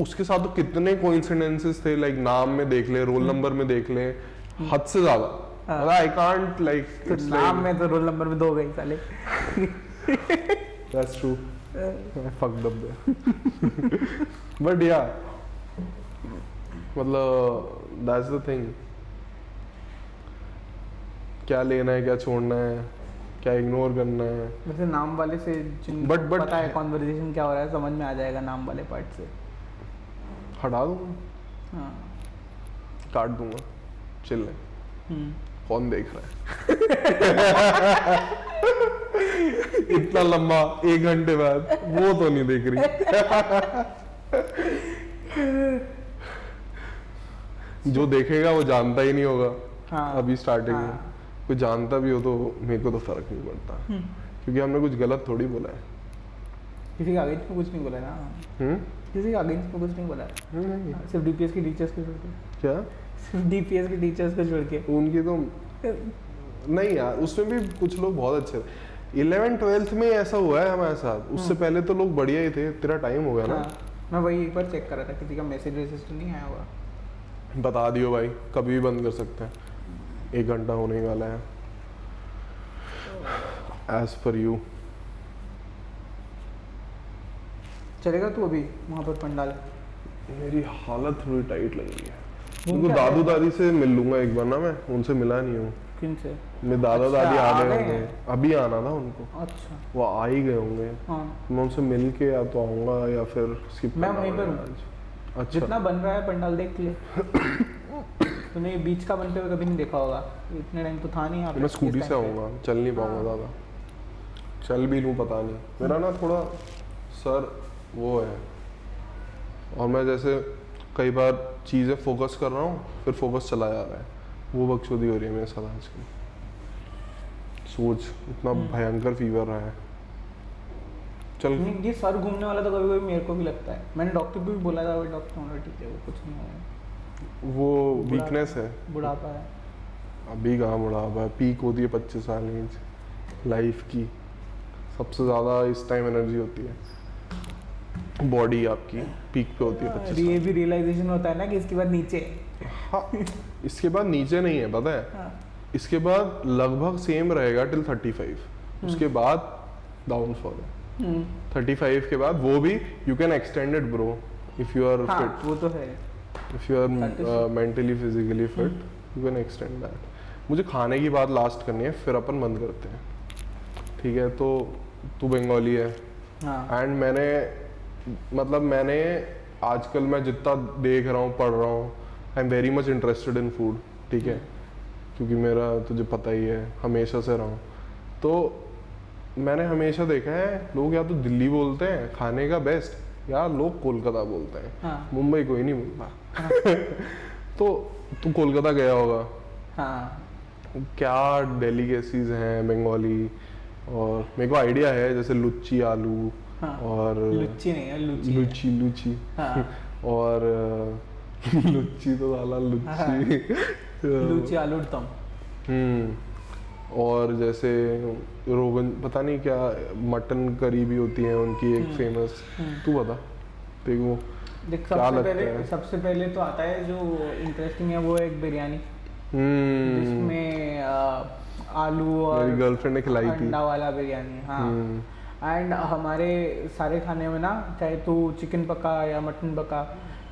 उसके साथ तो कितने कोइंसिडेंसेस थे, लाइक नाम में देख ले, रोल नंबर में देख ले, हद से ज्यादा। आई कांट लाइक नाम में तो रोल नंबर में 2 गए साले। That's true, I fucked up there. But yeah, मतलब that's the thing. क्या लेना है, क्या छोड़ना है, क्या इग्नोर करना है। वैसे नाम वाले से but पता है कॉन्वर्सेशन क्या हो रहा है, समझ में आ जाएगा नाम वाले पार्ट से। हटा दूंगा, काट दूंगा, चिल है, कौन देख रहा है। इतना लंबा 1 घंटे बाद, वो तो नहीं देख रही। जो देखेगा वो जानता ही नहीं होगा। हाँ, अभी स्टार्टिंग में हाँ। कोई जानता भी हो तो मेरे को तो फर्क नहीं पड़ता, क्योंकि हमने कुछ गलत थोड़ी बोला है। किसी के अगेंस्ट में कुछ नहीं बोला ना, किसी के अगेंस्ट में कुछ नहीं बोला है। नहीं। सिर्फ डीपीएस की टीचर्स को छोड़ के, क्या सिर्फ डीपीएस की टीचर्स को छोड़ के। उनकी तो नहीं यार, उसमें भी कुछ लोग बहुत अच्छे थे। 11th-12th में ऐसा हुआ है हमारे साथ, उससे पहले तो लोग बढ़िया ही थे। तेरा टाइम हो गया ना? हाँ, मैं वही एक बार चेक कर रहा था किसी का मैसेज वैसेज तो नहीं आया हुआ। बता दियो भाई, कभी भी बंद कर सकते हैं, 1 घंटा होने ही वाला है। एज पर यू चलेगा तू अभी वहाँ पर पंडाल? मेरी हालत थोड़ी टाइट लग रही है। घूम उनको के आ दादू गए? दादी से मिल लूंगा एक बार ना, मैं उनसे मिला नहीं हूँ। किन से? मेरे दादा अच्छा, दादी आ आ गए गए होंगे, हैं? अभी आना था उनको। अच्छा, वो आ ही गए होंगे। हाँ। मैं उनसे मिल के या तो आऊंगा या फिर skip मैं करना वहीं पर पड़ेगा हूँ। आज। अच्छा, जितना बन रहा है पंडाल देख ले। तूने ये बीच का बनते हुए कभी नहीं देखा होगा, इतने टाइम तो था नहीं यहाँ पे। मैं इस स्कूटी से टाइम पे। आऊंगा, चल नहीं पाऊंगा हाँ। ज़्यादा। चल भी लूँ पता नहीं, मेरा ना थोड़ा सर वो है, और मैं जैसे कई बार चीज़ें फोकस कर रहा हूँ फिर फोकस चला जा रहा है, वो बकचोदी हो रही है मेरे साथ आजकल। सोच, इतना भयंकर फीवर रहा है। चल नहीं, ये सर घूमने वाला तो कभी कभी मेरे को भी लगता है। मैंने डॉक्टर को भी बोला था, वो डॉक्टर होना ठीक है, वो कुछ नहीं है, वो वीकनेस है, बुढ़ापा है। अभी कहाँ बुढ़ापा है, पीक होती है 25 साल एज लाइफ की, सबसे ज़्यादा इस टाइम एनर्जी होती है, बॉडी आपकी पीक पे होती है 25 ये साल। भी रियलाइजेशन होता है ना कि इसके बाद नीचे है। हाँ, इसके बाद नीचे नहीं है पता है, हाँ। इसके बाद लगभग सेम रहेगा टिल 35, उसके बाद डाउनफॉल है। 35 के बाद वो भी you can extend it bro if you are हाँ, फिट, वो तो है। If you are 36 mentally physically fit you can extend that. मुझे खाने की बात लास्ट करनी है, फिर अपन बंद करते हैं, ठीक है? तो तू बंगाली है हाँ, एंड मैंने आजकल मैं जितना देख रहा हूँ, पढ़ रहा हूँ, I am very much interested in food, ठीक है? क्योंकि मेरा तुझे पता ही है, हमेशा से रहा हूँ। तो मैंने हमेशा देखा है लोग या तो दिल्ली बोलते हैं खाने का बेस्ट, या लोग कोलकाता बोलते हैं। हाँ। मुंबई कोई नहीं बोलता। तो तू कोलकाता गया होगा, हाँ, क्या डेलीकेसीज हैं बंगाली? और मेरे को आइडिया है, जैसे लुच्ची आलू, हाँ। और लुच्ची नहीं है, लुची है। लुच्ची लुच्ची हाँ। और लुच्ची तो साला लुच्ची। लुची आलू दम। और जैसे रोगन, पता नहीं क्या मटन करी भी होती है उनकी एक फेमस, तू बता देखो देख, क्या लगता है? सबसे पहले तो आता है जो इंटरेस्टिंग है, वो एक बिरयानी जिसमें आलू और मेरी गर्लफ्रेंड ने खिलाई थी। अंडा वाला बिरयानी। हाँ। एंड हमारे सारे खाने में ना, चाहे तू चिकन पका या मटन पका,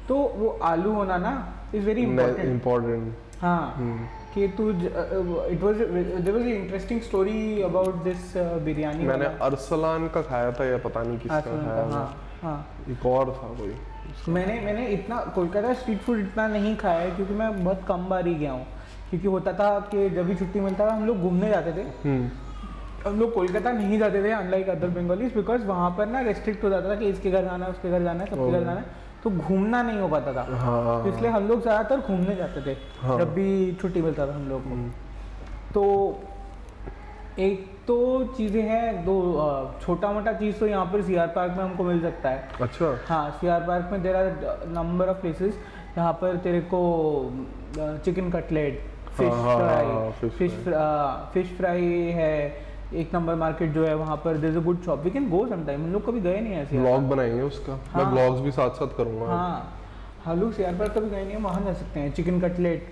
तो वो आलू होना ना इज वेरी इम्पोर्टेंट। हाँ, कि तू it was there was an interesting story about this biryani. मैंने अरसलान का खाया था या पता नहीं किसका खाया था। हाँ, एक और था कोई। मैंने इतना कोलकाता स्ट्रीट फूड इतना नहीं खाया है, क्योंकि मैं बहुत कम बार ही गया हूँ। क्योंकि होता था कि जब भी छुट्टी मिलता था हम लोग घूमने जाते थे। हम लोग कोलकाता नहीं जाते थे अनलाइक अदर बंगालीज, बिकॉज वहाँ पर ना रेस्ट्रिक्ट हो जाता था कि इसके घर जाना है, उसके घर जाना है, सबके घर जाना है, तो घूमना नहीं हो पाता था। हाँ। तो इसलिए हम लोग ज़्यादातर घूमने जाते थे। हाँ। जब भी छुट्टी मिलता था हम लोग को। तो एक तो चीज़ें हैं, दो छोटा मोटा चीज़ तो यहाँ पर सीआर पार्क में हमको मिल सकता है। अच्छा। हाँ, सीआर पार्क में there are number of places जहाँ पर तेरे को चिकन कटलेट, फिश फ्राई है, एक नंबर मार्केट जो है वहाँ पर there is a good shop, we can go sometime. हम लोग कभी गए नहीं है सीआर व्लॉग बनाएंगे उसका। मैं हाँ। व्लॉग्स भी साथ साथ करूँगा। हाँ, हम लोग सीआर पार्क कभी गए नहीं है, वहाँ जा सकते हैं। चिकन कटलेट,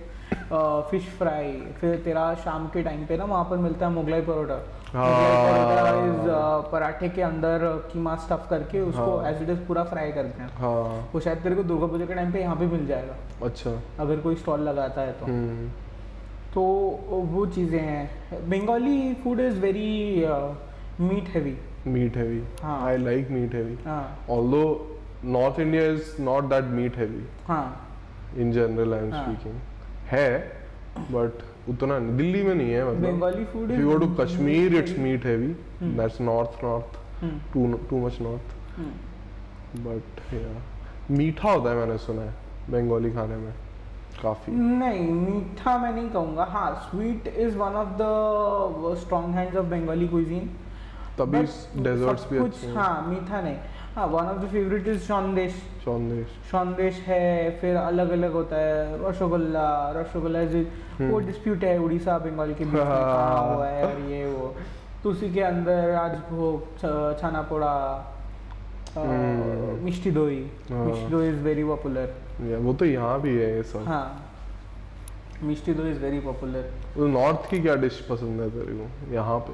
फिश फ्राई, फिर तेरा शाम के टाइम पे ना वहाँ पर मिलता है मुगलाई परोठा। मुगलाई परोठा इज पराठे के अंदर कीमा स्टफ करके उसको एज इट इज पूरा फ्राई करते हैं। हाँ। वो शायद तेरे को दुर्गा पूजा के टाइम पे यहाँ पे मिल जाएगा, अच्छा। अगर कोई स्टॉल लगाता है तो वो चीज़ें हैं। Bengali food is very meat heavy. Meat heavy. हाँ। I like meat heavy. हाँ, although north India is not that meat heavy हाँ, इन जनरल, आई एम हाँ। स्पीकिंग, है बट उतना नहीं, दिल्ली में नहीं है। मतलब Bengali food if you go to Kashmir it's meat heavy, that's north too much north, but मीठा होता है मैंने सुना है बंगाली खाने में काफी। नहीं, मीठा मैं नहीं कहूँगा। हाँ, sweet is one of the strong hands of Bengali cuisine, तभी डेजर्ट्स भी कुछ अच्छे हैं। हाँ मीठा नहीं। हाँ, one of the favourite is sandesh. Sandesh है, फिर अलग अलग होता है रसगुल्ला वो डिस्प्यूट है उड़ीसा बंगाल के बीच में कहाँ हुआ है और ये वो, तो उसी के अंदर राजभोग, छाना पोड़ा, मिष्टी दोई इज वेरी पॉपुलर। वो तो यहाँ भी है ये सब। हाँ, मिष्टी दोई इज वेरी पॉपुलर। नॉर्थ की क्या डिश पसंद है तेरे को यहाँ पे?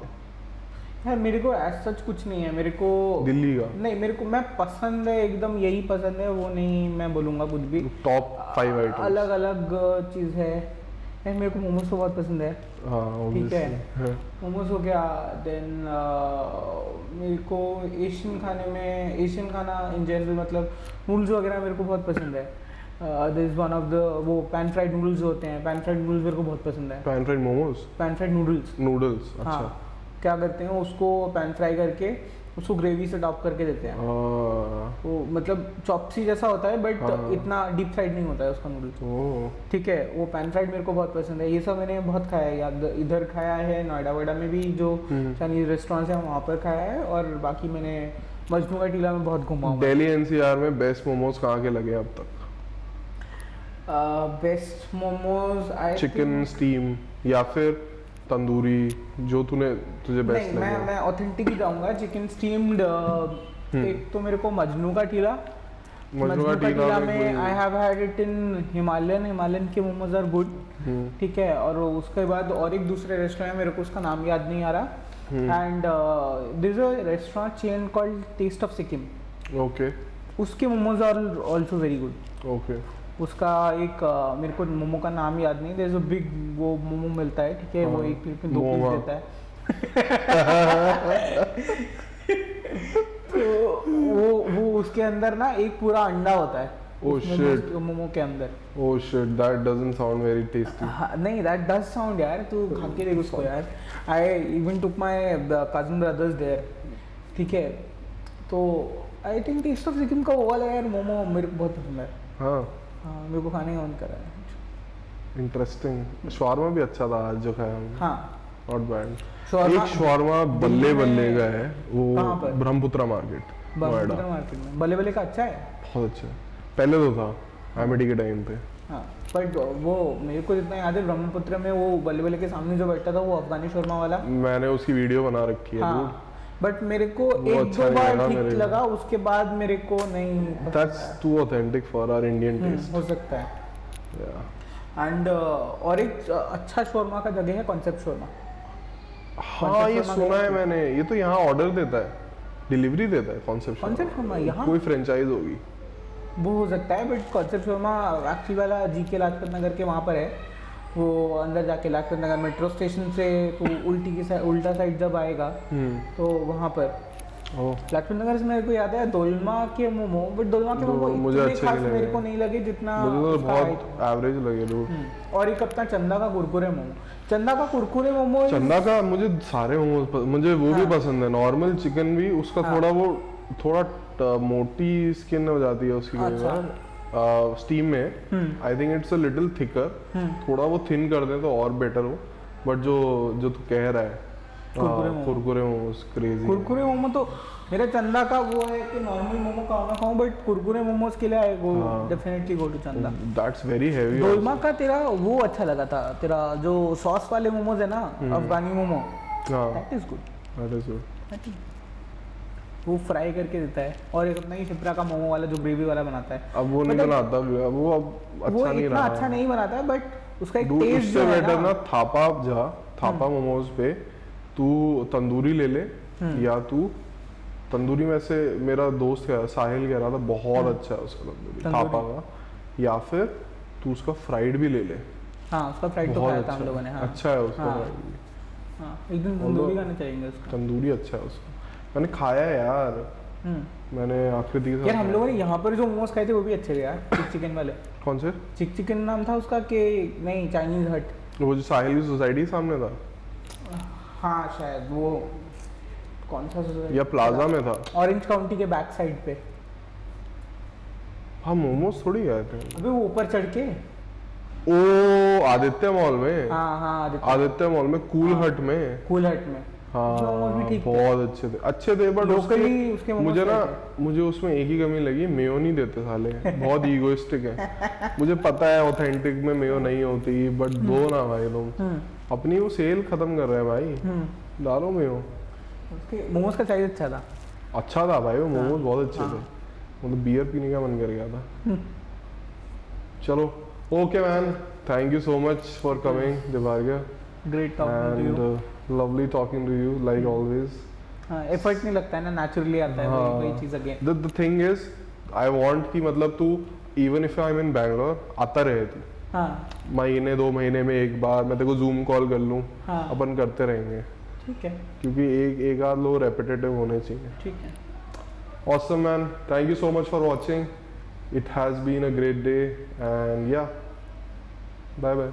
यार मेरे को ऐसा सच कुछ नहीं है, मेरे को दिल्ली का नहीं, मेरे को मैं पसंद है एकदम यही पसंद है, वो नहीं मैं बोलूँगा कुछ भी। टॉप 5 आइटम अलग अलग चीज़ है। यार मेरे को मोमोज तो बहुत पसंद है। हाँ, ठीक है, हाँ। मोमोज हो गया। देन मेरे को एशियन खाना इन जनरल, मतलब नूडल्स वगैरह मेरे को बहुत पसंद है। दिस वन ऑफ द वो पैन फ्राइड नूडल्स होते हैं, पैन फ्राइड नूडल्स मेरे को बहुत पसंद है। Pan fried momos, pan fried noodles. अच्छा। हाँ, क्या करते हैं उसको पैन फ्राई करके उसको ग्रेवी से टॉप करके देते हैं। वो मतलब चॉपसी जैसा होता है बट इतना डीप फ्राइड नहीं होता है उसका नूडल्स। ठीक है, वो पैन फ्राइड मेरे को बहुत पसंद है। ये सब मैंने बहुत खाया है, याद इधर खाया है, नोएडा वेडा में भी जो चाइनीज रेस्टोरेंट्स हैं वहाँ पर खाया है, और बाकी मैंने मजनू का टीला में बहुत घुमा हूँ। दिल्ली एनसीआर में बेस्ट मोमोज कहाँ के लगे अब तक? बेस्ट मोमोज चिकन स्टीम या फिर तंदूरी, जो तुझे बेस्ट लगे? मैं ऑथेंटिक ही जाऊंगा, चिकन स्टीम्ड। एक तो मेरे को मजनू का टीला में I have had it in Himalayan के मोमोज आर गुड। ठीक है, और उसके बाद और एक दूसरे रेस्टोरेंट है, मेरे को उसका नाम याद नहीं आ रहा, and this is a restaurant chain called taste of Sikkim. Okay, उसके momos are also very good. Okay, उसका एक मेरे को मोमो का नाम याद नहीं, देयर इज अ बिग वो मोमो मिलता है। ठीक है, वो एक प्लेट में 2 पीस देता है। तो वो उसके अंदर ना एक पूरा अंडा होता है मोमो के अंदर। Oh shit, that doesn't sound very tasty. नहीं, दैट डज साउंड यार, तू खा के देख उसको यार। I even took my cousin brothers there. ठीक है, तो I think taste of Sikkim का वो वाला यार मोमो मेरे को बहुत पसंद है। हाँ, मेरे को खाने का मन कर रहा है। इंटरेस्टिंग। शवारमा भी अच्छा था आज जो खाया हमने। हाँ, नॉट बैड। एक शवारमा बल्ले का है, वो ब्रह्मपुत्रा मार्केट में। बल्ले का अच्छा है, बहुत अच्छा है। पहले तो था एमिटी के टाइम पे। हाँ, बट वो मेरे को जितना याद है ब्रह्मपुत्र में वो बल्ले के सामने जो बैठा था वो अफगानी शोरमा वाला, मैंने उसकी वीडियो बना रखी है। हाँ, बट मेरे को एक दो बार ठीक लगा, उसके बाद मेरे को नहीं। That's too authentic for our Indian taste. हो सकता है। एंड और एक अच्छा शोरमा का जगह है कॉन्सेप्ट शोरमा। हाँ, ये सुना है मैंने। ये तो यहाँ ऑर्डर देता है, डिलीवरी देता है कॉन्सेप्ट शोरमा। यहाँ कोई फ्रेंचाइज होगी, वो हो सकता है, बट कॉन्सेप्ट शोरमा एक्चुअली वाला जीके लाजपत नगर के वहाँ पर है। वो अंदर जाके लाजपत नगर मेट्रो स्टेशन से तो उल्टा साइड जब आएगा तो वहाँ पर लाजपत नगर से मेरे को याद है दोलमा के मोमो, बट दोलमा के मोमो मुझे अच्छे खास मेरे को नहीं लगे जितना, मुझे तो बहुत एवरेज लगे लोग। और एक अपना चंदा का कुरकुरे मोमो, चंदा का मुझे सारे मोमोज मुझे वो भी पसंद है। नॉर्मल चिकन भी उसका थोड़ा मोटी स्किन हो जाती है उसकी। स्टीम में I think it's a little thicker, थोड़ा वो थिन कर दे तो और बेटर हो। बट जो तू कह रहा है कुरकुरे मोमोज क्रेजी। कुरकुरे मोमो तो मेरा चंदा का वो है कि नॉर्मल मोमो खाऊं, बट कुरकुरे मोमोज के लिए I go definitely go to Chanda. That's very heavy. Dolma का तेरा वो अच्छा लगा था, तेरा जो सॉस वाले मोमोज है ना, अफगानी मोमो, दैट इज गुड। वो फ्राई करके देता है। और एक अपना ही शिप्रा का मोमो वाला जो ग्रेवी वाला बनाता है, अब वो नहीं बनाता, वो अब अच्छा नहीं रहा। अच्छा नहीं बनाता है, बट उसका एक टेस्ट जो है ना, थापा मोमोज पे तू तंदूरी ले ले, या तू तंदूरी में से मेरा दोस्त साहिल कह रहा था बहुत अच्छा है उसका तंदूरी थापा का, या फिर तू उसका फ्राइड भी ले ले। हाँ, उसका फ्राइड तो खाया था हम लोगों ने। हाँ, अच्छा है उसका फ्राइड भी। हाँ, एक दिन तंदूरी खाना चाहिए उसका। तंदूरी अच्छा है उसका, मैंने खाया है यार। मैंने आकृति के साथ यार हम लोगों ने यहाँ पर जो मोमोज खाए थे वो भी अच्छे थे यार, चिकन वाले। कौन से? चिकन नाम था उसका कि नहीं, चाइनीज हट, वो जो साहिल की सोसाइटी सामने था। हाँ शायद वो कौन सा या प्लाजा में था? ऑरेंज काउंटी के बैक साइड पे। हाँ मोमोज थोड़ी गए थे। अबे वो ऊपर चढ़ के। ओ आदित्य मॉल में। हाँ हाँ आदित्य मॉल में कूल हट में। कूल हट में मोमोज भी हाँ ठीक थे। बहुत अच्छे थे बट लोकली उसके मोमोज मुझे ना कैसे? मुझे उसमें एक ही कमी लगी, मेयो नहीं देते साले, बहुत ईगोइस्टिक है। मुझे पता है ऑथेंटिक में मेयो नहीं होती बट दो ना भाई तुम, अपनी वो सेल खत्म कर रहे हैं भाई, डालो मेयो। उसके मोमोज का साइज अच्छा था भाई, वो मोमोज बहुत अच्छे थे, मतलब बियर पीने का मन कर गया था। चलो okay man, thank you so much for coming दिवारगा, great talking to you, lovely talking to you like always. हाँ एफर्ट नहीं लगता है ना, नेचुरली आता है वही चीज again. The thing is I want कि मतलब तू even if I'm in Bangalore आता रहे तू, हाँ महीने 2 महीने में एक बार मैं तेरे को जूम कॉल कर लूँ, हाँ अपन करते रहेंगे, ठीक है, क्योंकि एक आध लोग रेपिटेटिव होने चाहिए। ठीक है। Awesome man, thank you so much for watching. It has been a great day and yeah, bye bye.